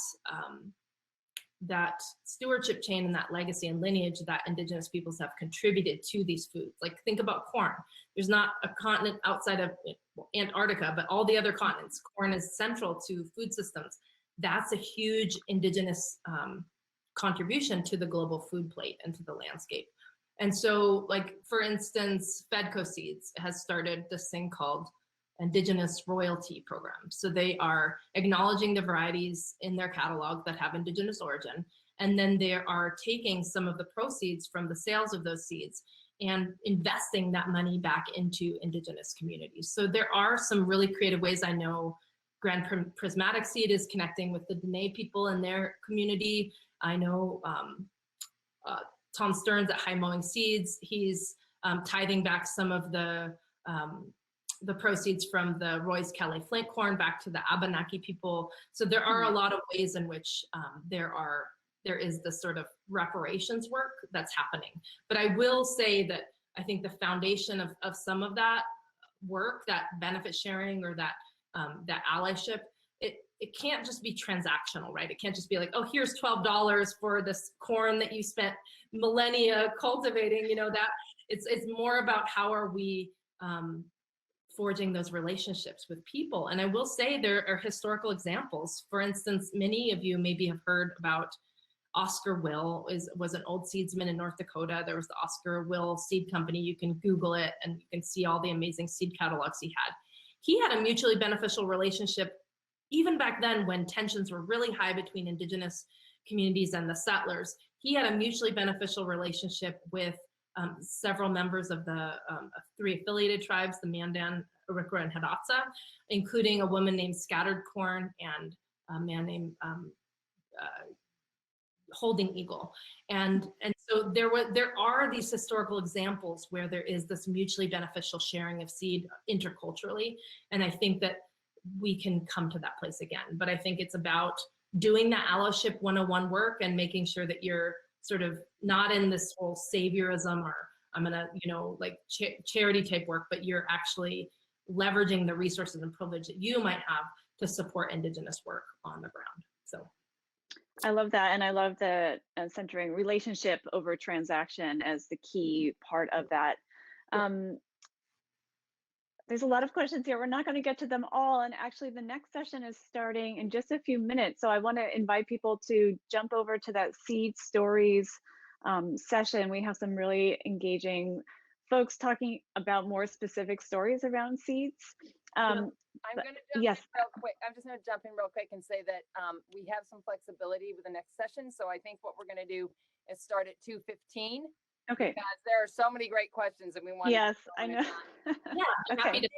that stewardship chain and that legacy and lineage that Indigenous peoples have contributed to these foods. Like think about corn. There's not a continent outside of Antarctica, but all the other continents, corn is central to food systems. That's a huge Indigenous contribution to the global food plate and to the landscape. And so, like, for instance, Fedco Seeds has started this thing called Indigenous Royalty Program. So they are acknowledging the varieties in their catalog that have Indigenous origin, and then they are taking some of the proceeds from the sales of those seeds and investing that money back into Indigenous communities. So there are some really creative ways. I know Grand Prismatic Seed is connecting with the Dene people in their community. I know Tom Stearns at High Mowing Seeds, he's tithing back some of the proceeds from the Roy's Calais Flint corn back to the Abenaki people. So there are a lot of ways in which there is this sort of reparations work that's happening. But I will say that I think the foundation of some of that work, that benefit sharing or that allyship, it can't just be transactional, right? It can't just be like, oh, here's $12 for this corn that you spent millennia cultivating, you know, that it's more about how are we forging those relationships with people. And I will say there are historical examples. For instance, many of you maybe have heard about Oscar Will was an old seedsman in North Dakota. There was the Oscar Will Seed Company. You can Google it and you can see all the amazing seed catalogs he had. He had a mutually beneficial relationship even back then when tensions were really high between indigenous communities and the settlers. He had a mutually beneficial relationship with several members of the 3 affiliated tribes, the Mandan, Arikara, and Hidatsa, including a woman named Scattered Corn and a man named Holding Eagle. And so there are these historical examples where there is this mutually beneficial sharing of seed interculturally. And I think that we can come to that place again. But I think it's about doing the allyship 101 work and making sure that you're sort of not in this whole saviorism or I'm gonna, like charity type work, but you're actually leveraging the resources and privilege that you might have to support Indigenous work on the ground. So I love that. And I love the centering relationship over transaction as the key part of that. There's a lot of questions here. We're not going to get to them all. And actually the next session is starting in just a few minutes. So I want to invite people to jump over to that Seed Stories session. We have some really engaging folks talking about more specific stories around seeds. I'm going to jump yes. in real quick. I'm just going to jump in real quick and say that we have some flexibility with the next session. So I think what we're going to do is start at 2:15. Okay. Because there are so many great questions and we want yes, I know. Yeah, I'm happy to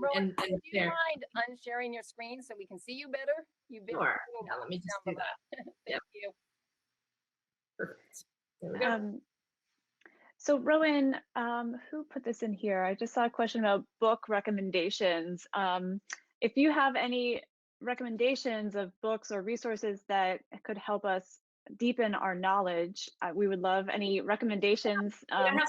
Rowan, do you mind unsharing your screen so we can see you better? Sure. Yeah, let me just do that. Thank you. Perfect. There we go. So Rowen, who put this in here? I just saw a question about book recommendations. If you have any recommendations of books or resources that could help us deepen our knowledge, we would love any recommendations. I have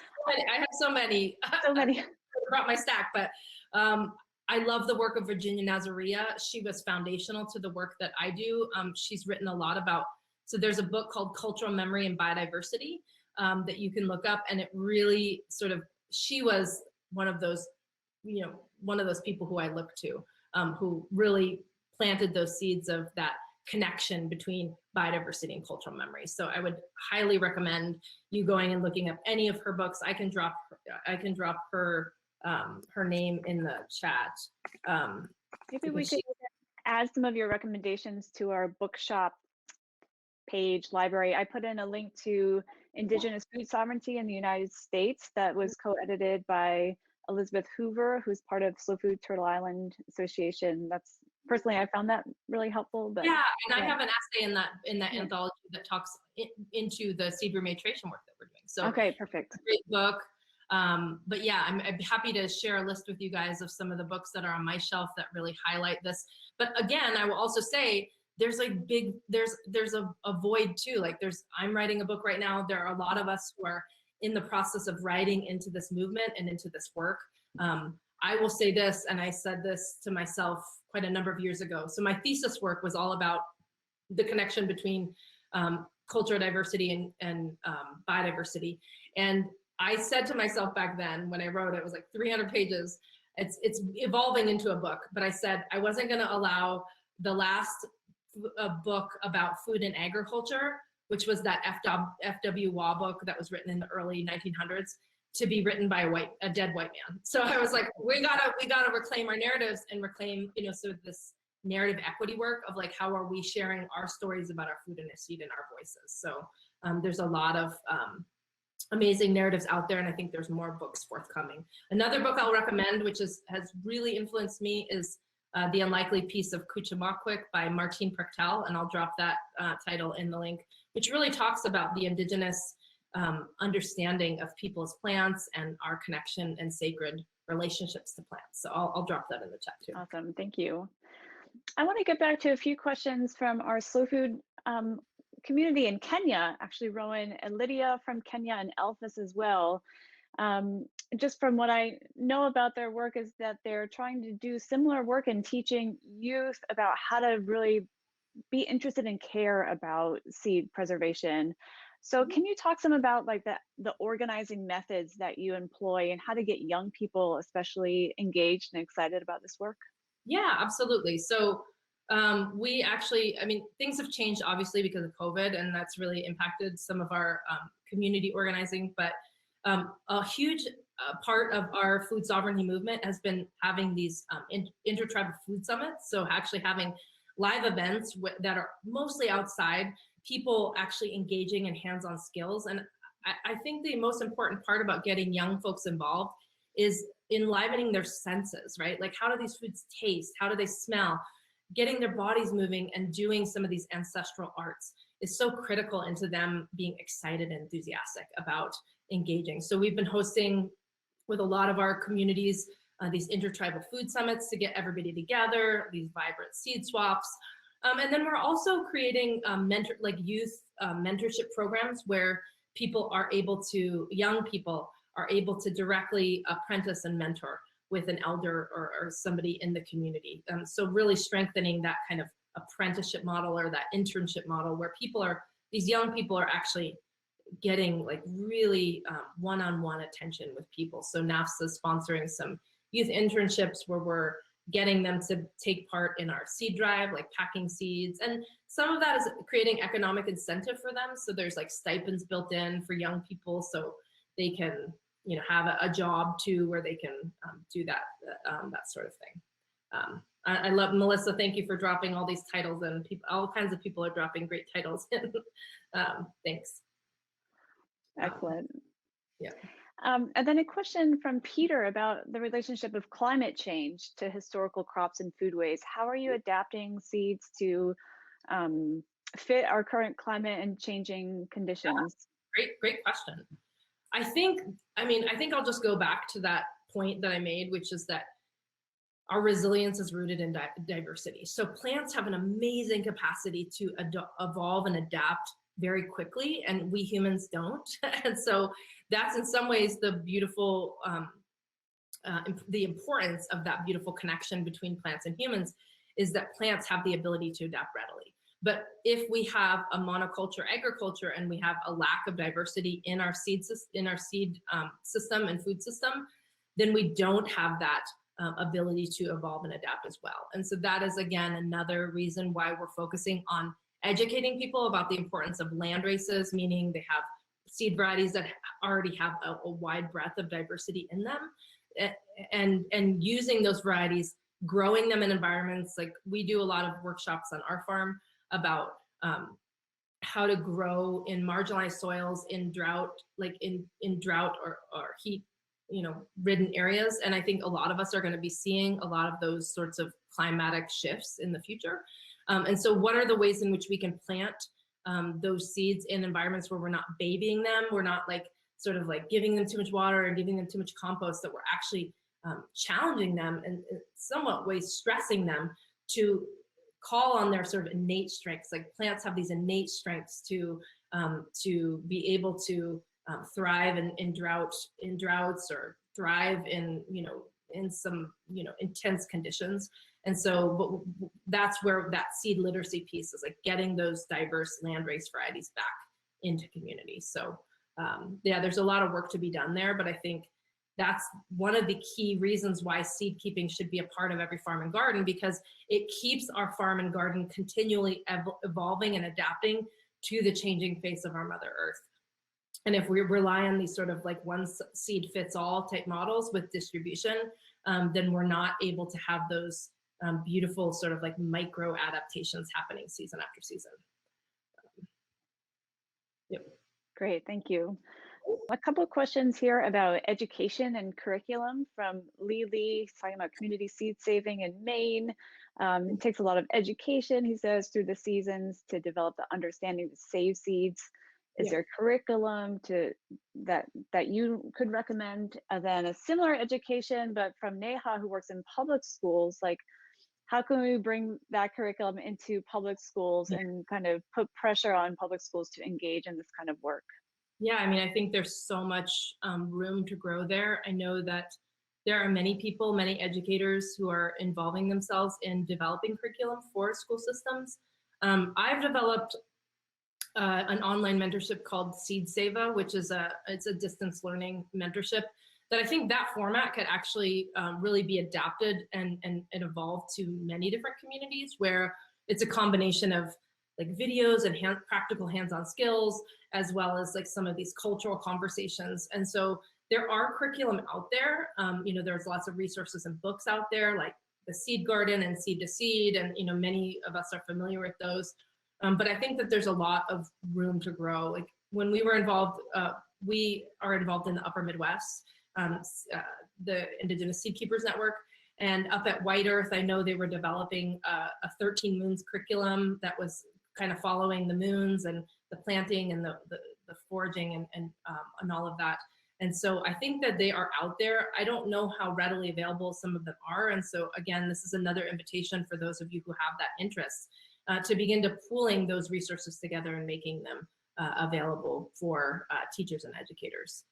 so many. So many. I brought my stack, but I love the work of Virginia Nazaria. She was foundational to the work that I do. She's written a lot about, so there's a book called Cultural Memory and Biodiversity that you can look up, and it really sort of, she was one of those, one of those people who I look to, who really planted those seeds of that connection between biodiversity and cultural memory. So I would highly recommend you going and looking up any of her books. I can drop her her name in the chat. Maybe we could add some of your recommendations to our bookshop page library. I put in a link to Indigenous Food Sovereignty in the United States that was co-edited by Elizabeth Hoover, who's part of Slow Food Turtle Island Association. That's personally, I found that really helpful. But yeah, and I have an essay in that anthology that talks into the seed remediation work that we're doing. So okay, perfect. Great book. But yeah, I'd be happy to share a list with you guys of some of the books that are on my shelf that really highlight this. But again, I will also say there's a big, there's a void too. Like I'm writing a book right now. There are a lot of us who are in the process of writing into this movement and into this work. I will say this, and I said this to myself quite a number of years ago. So my thesis work was all about the connection between cultural diversity and biodiversity. And I said to myself back then when I wrote it was like 300 pages. It's evolving into a book, but I said I wasn't going to allow the last book about food and agriculture, which was that F.W. Waugh book that was written in the early 1900s, to be written by a dead white man. So I was like, we gotta reclaim our narratives and reclaim, sort of this narrative equity work of like, how are we sharing our stories about our food and our seed and our voices? So there's a lot of amazing narratives out there, and I think there's more books forthcoming. Another book I'll recommend, which has really influenced me, is The Unlikely Piece of Cuchamaquik by Martine Prechtel, and I'll drop that title in the link, which really talks about the indigenous understanding of people's plants and our connection and sacred relationships to plants. So I'll drop that in the chat too. Awesome, thank you. I want to get back to a few questions from our slow food community in Kenya, actually Rowen and Lydia from Kenya and Elphas as well. Just from what I know about their work is that they're trying to do similar work in teaching youth about how to really be interested and care about seed preservation. So can you talk some about like the organizing methods that you employ and how to get young people especially engaged and excited about this work? Yeah, absolutely. So we actually, I mean, things have changed obviously because of COVID, and that's really impacted some of our community organizing. But a huge part of our food sovereignty movement has been having these intertribal food summits. So actually having live events that are mostly outside, people actually engaging in hands-on skills. And I think the most important part about getting young folks involved is enlivening their senses, right? Like, how do these foods taste? How do they smell? Getting their bodies moving and doing some of these ancestral arts is so critical into them being excited and enthusiastic about engaging. So we've been hosting with a lot of our communities these intertribal food summits to get everybody together, these vibrant seed swaps. And then we're also creating youth mentorship programs where people are able to, young people are able to directly apprentice and mentor with an elder or somebody in the community. So really strengthening that kind of apprenticeship model or that internship model where these young people are actually getting like really one-on-one attention with people. So NAFSA is sponsoring some youth internships where we're getting them to take part in our seed drive, like packing seeds. And some of that is creating economic incentive for them. So there's like stipends built in for young people so they can, you know, have a job too where they can do that sort of thing. I love, Melissa, thank you for dropping all these titles, and all kinds of people are dropping great titles in. Thanks. Excellent. Yeah. And then a question from Peter about the relationship of climate change to historical crops and foodways. How are you adapting seeds to fit our current climate and changing conditions? Yeah. Great question. I think I'll just go back to that point that I made, which is that our resilience is rooted in diversity. So plants have an amazing capacity to evolve and adapt very quickly, and we humans don't. And so that's in some ways the beautiful, the importance of that beautiful connection between plants and humans is that plants have the ability to adapt readily. But if we have a monoculture agriculture and we have a lack of diversity in our seed system and food system, then we don't have that ability to evolve and adapt as well. And so that is, again, another reason why we're focusing on educating people about the importance of land races, meaning they have seed varieties that already have a wide breadth of diversity in them, and using those varieties, growing them in environments. Like, we do a lot of workshops on our farm about how to grow in marginalized soils in drought, like in drought or heat, you know, ridden areas. And I think a lot of us are going to be seeing a lot of those sorts of climatic shifts in the future. And so what are the ways in which we can plant those seeds in environments where we're not babying them, we're not like sort of like giving them too much water and giving them too much compost, that we're actually challenging them and somewhat ways stressing them to call on their sort of innate strengths. Like, plants have these innate strengths to be able to thrive in droughts, or thrive in, you know, in some, you know, intense conditions. And so, but that's where that seed literacy piece is, like getting those diverse landrace varieties back into communities. So yeah, there's a lot of work to be done there, but I think that's one of the key reasons why seed keeping should be a part of every farm and garden, because it keeps our farm and garden continually evolving and adapting to the changing face of our Mother Earth. And if we rely on these sort of like one seed fits all type models with distribution, then we're not able to have those beautiful sort of like micro adaptations happening season after season. Yep. Great, thank you. A couple of questions here about education and curriculum from Lee. He's talking about community seed saving in Maine. It takes a lot of education, he says, through the seasons to develop the understanding to save seeds. Is there curriculum that you could recommend? And then a similar education, but from Neha, who works in public schools, like, how can we bring that curriculum into public schools and kind of put pressure on public schools to engage in this kind of work? Yeah, I mean, I think there's so much room to grow there. I know that there are many people, many educators who are involving themselves in developing curriculum for school systems. I've developed an online mentorship called Seed Seva, which is it's a distance learning mentorship that I think that format could actually really be adapted and evolve to many different communities, where it's a combination of like videos and practical hands-on skills, as well as like some of these cultural conversations. And so there are curriculum out there. You know, there's lots of resources and books out there, like the Seed Garden and Seed to Seed, and you know, many of us are familiar with those. But I think that there's a lot of room to grow. Like when we were involved, we are involved in the Upper Midwest, the Indigenous Seed Keepers Network. And up at White Earth, I know they were developing a 13 moons curriculum that was kind of following the moons and the planting and the foraging and all of that. And so I think that they are out there. I don't know how readily available some of them are. And so again, this is another invitation for those of you who have that interest to begin to pooling those resources together and making them available for teachers and educators.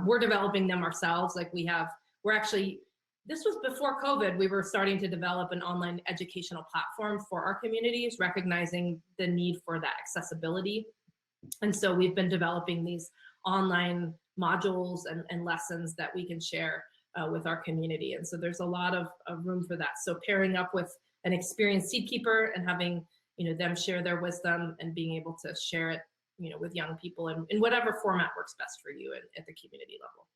We're developing them ourselves. Like we're actually, this was before COVID, we were starting to develop an online educational platform for our communities, recognizing the need for that accessibility. And so we've been developing these online modules and lessons that we can share with our community. And so there's a lot of room for that. So pairing up with an experienced seed keeper and having, you know, them share their wisdom and being able to share it, you know, with young people in whatever format works best for you at the community level.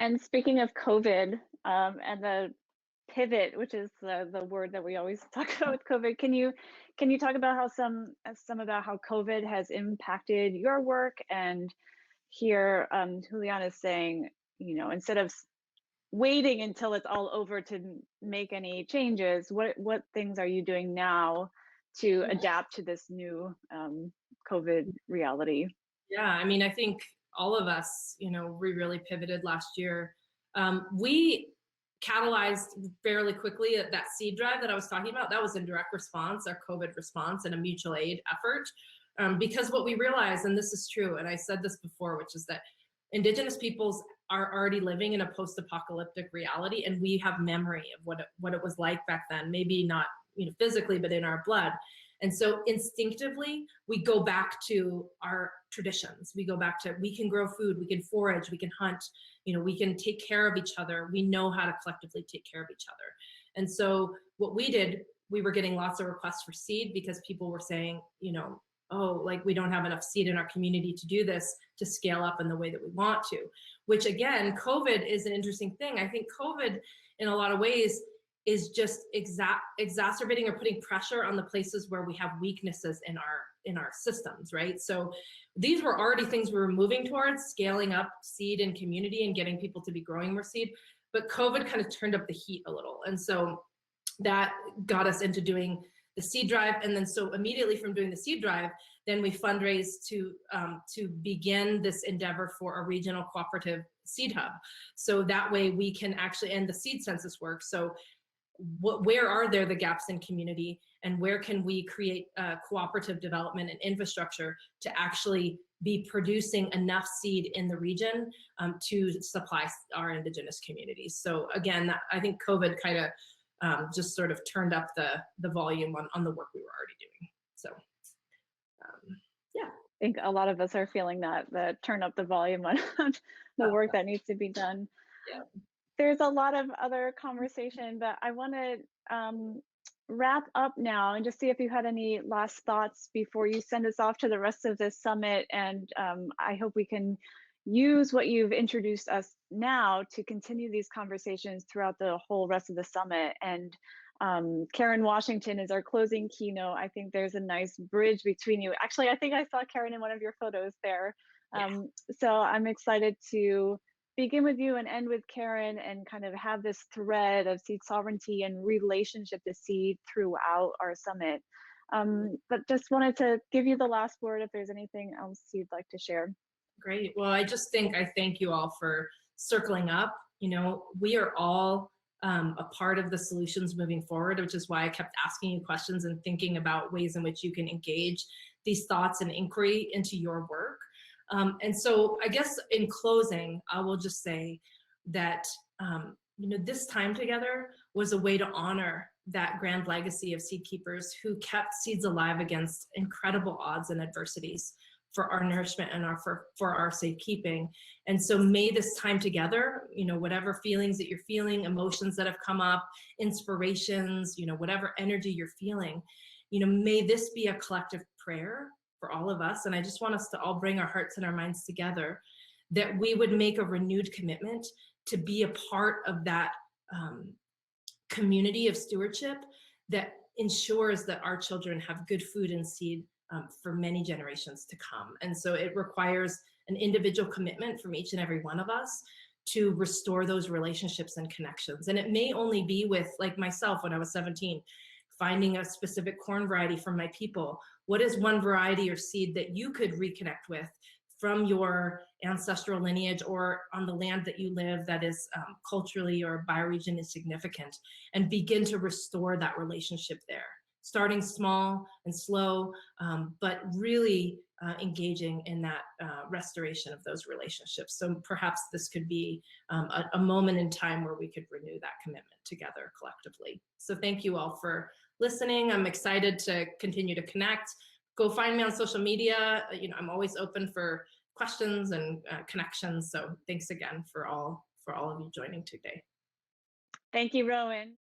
And speaking of COVID and the pivot, which is the word that we always talk about with COVID, can you talk about how some about how COVID has impacted your work? And here, Juliana is saying, you know, instead of waiting until it's all over to make any changes, what things are you doing now to adapt to this new COVID reality? Yeah, I mean, I think all of us, you know, we really pivoted last year. We catalyzed fairly quickly at that seed drive that I was talking about. That was a direct response, our COVID response, and a mutual aid effort. Because what we realized, and this is true, and I said this before, which is that Indigenous peoples are already living in a post-apocalyptic reality, and we have memory of what it was like back then. Maybe not, you know, physically, but in our blood. And so instinctively, we go back to our traditions. We go back to, we can grow food, we can forage, we can hunt, you know, we can take care of each other. We know how to collectively take care of each other. And so what we did, we were getting lots of requests for seed because people were saying, you know, oh, like we don't have enough seed in our community to do this, to scale up in the way that we want to, which again, COVID is an interesting thing. I think COVID in a lot of ways is just exacerbating or putting pressure on the places where we have weaknesses in our systems, right? So these were already things we were moving towards, scaling up seed and community and getting people to be growing more seed, but COVID kind of turned up the heat a little. And so that got us into doing the seed drive. And then so immediately from doing the seed drive, then we fundraised to begin this endeavor for a regional cooperative seed hub. So that way we can actually end the seed census work. So where are there the gaps in community, and where can we create cooperative development and infrastructure to actually be producing enough seed in the region to supply our Indigenous communities? So again, I think COVID kind of just sort of turned up the volume on the work we were already doing. So yeah. I think a lot of us are feeling that turn up the volume on the work that needs to be done. Yeah. There's a lot of other conversation, but I want to wrap up now and just see if you had any last thoughts before you send us off to the rest of this summit. And I hope we can use what you've introduced us now to continue these conversations throughout the whole rest of the summit. And Karen Washington is our closing keynote. I think there's a nice bridge between you. Actually, I think I saw Karen in one of your photos there. So I'm excited to begin with you and end with Karen and kind of have this thread of seed sovereignty and relationship to seed throughout our summit. But just wanted to give you the last word if there's anything else you'd like to share. Great. Well, I thank you all for circling up. You know, we are all a part of the solutions moving forward, which is why I kept asking you questions and thinking about ways in which you can engage these thoughts and inquiry into your work. And so I guess in closing, I will just say that, you know, this time together was a way to honor that grand legacy of seed keepers who kept seeds alive against incredible odds and adversities for our nourishment and for our safekeeping. And so may this time together, you know, whatever feelings that you're feeling, emotions that have come up, inspirations, you know, whatever energy you're feeling, you know, may this be a collective prayer for all of us. And I just want us to all bring our hearts and our minds together, that we would make a renewed commitment to be a part of that community of stewardship that ensures that our children have good food and seed for many generations to come. And so it requires an individual commitment from each and every one of us to restore those relationships and connections. And it may only be with, like myself when I was 17, finding a specific corn variety from my people. What is one variety or seed that you could reconnect with from your ancestral lineage or on the land that you live that is culturally or bioregion is significant, and begin to restore that relationship there? Starting small and slow, but really engaging in that restoration of those relationships. So perhaps this could be a moment in time where we could renew that commitment together collectively. So thank you all for listening. I'm excited to continue to connect. Go find me on social media. You know, I'm always open for questions and connections. So thanks again for all of you joining today. Thank you, Rowen.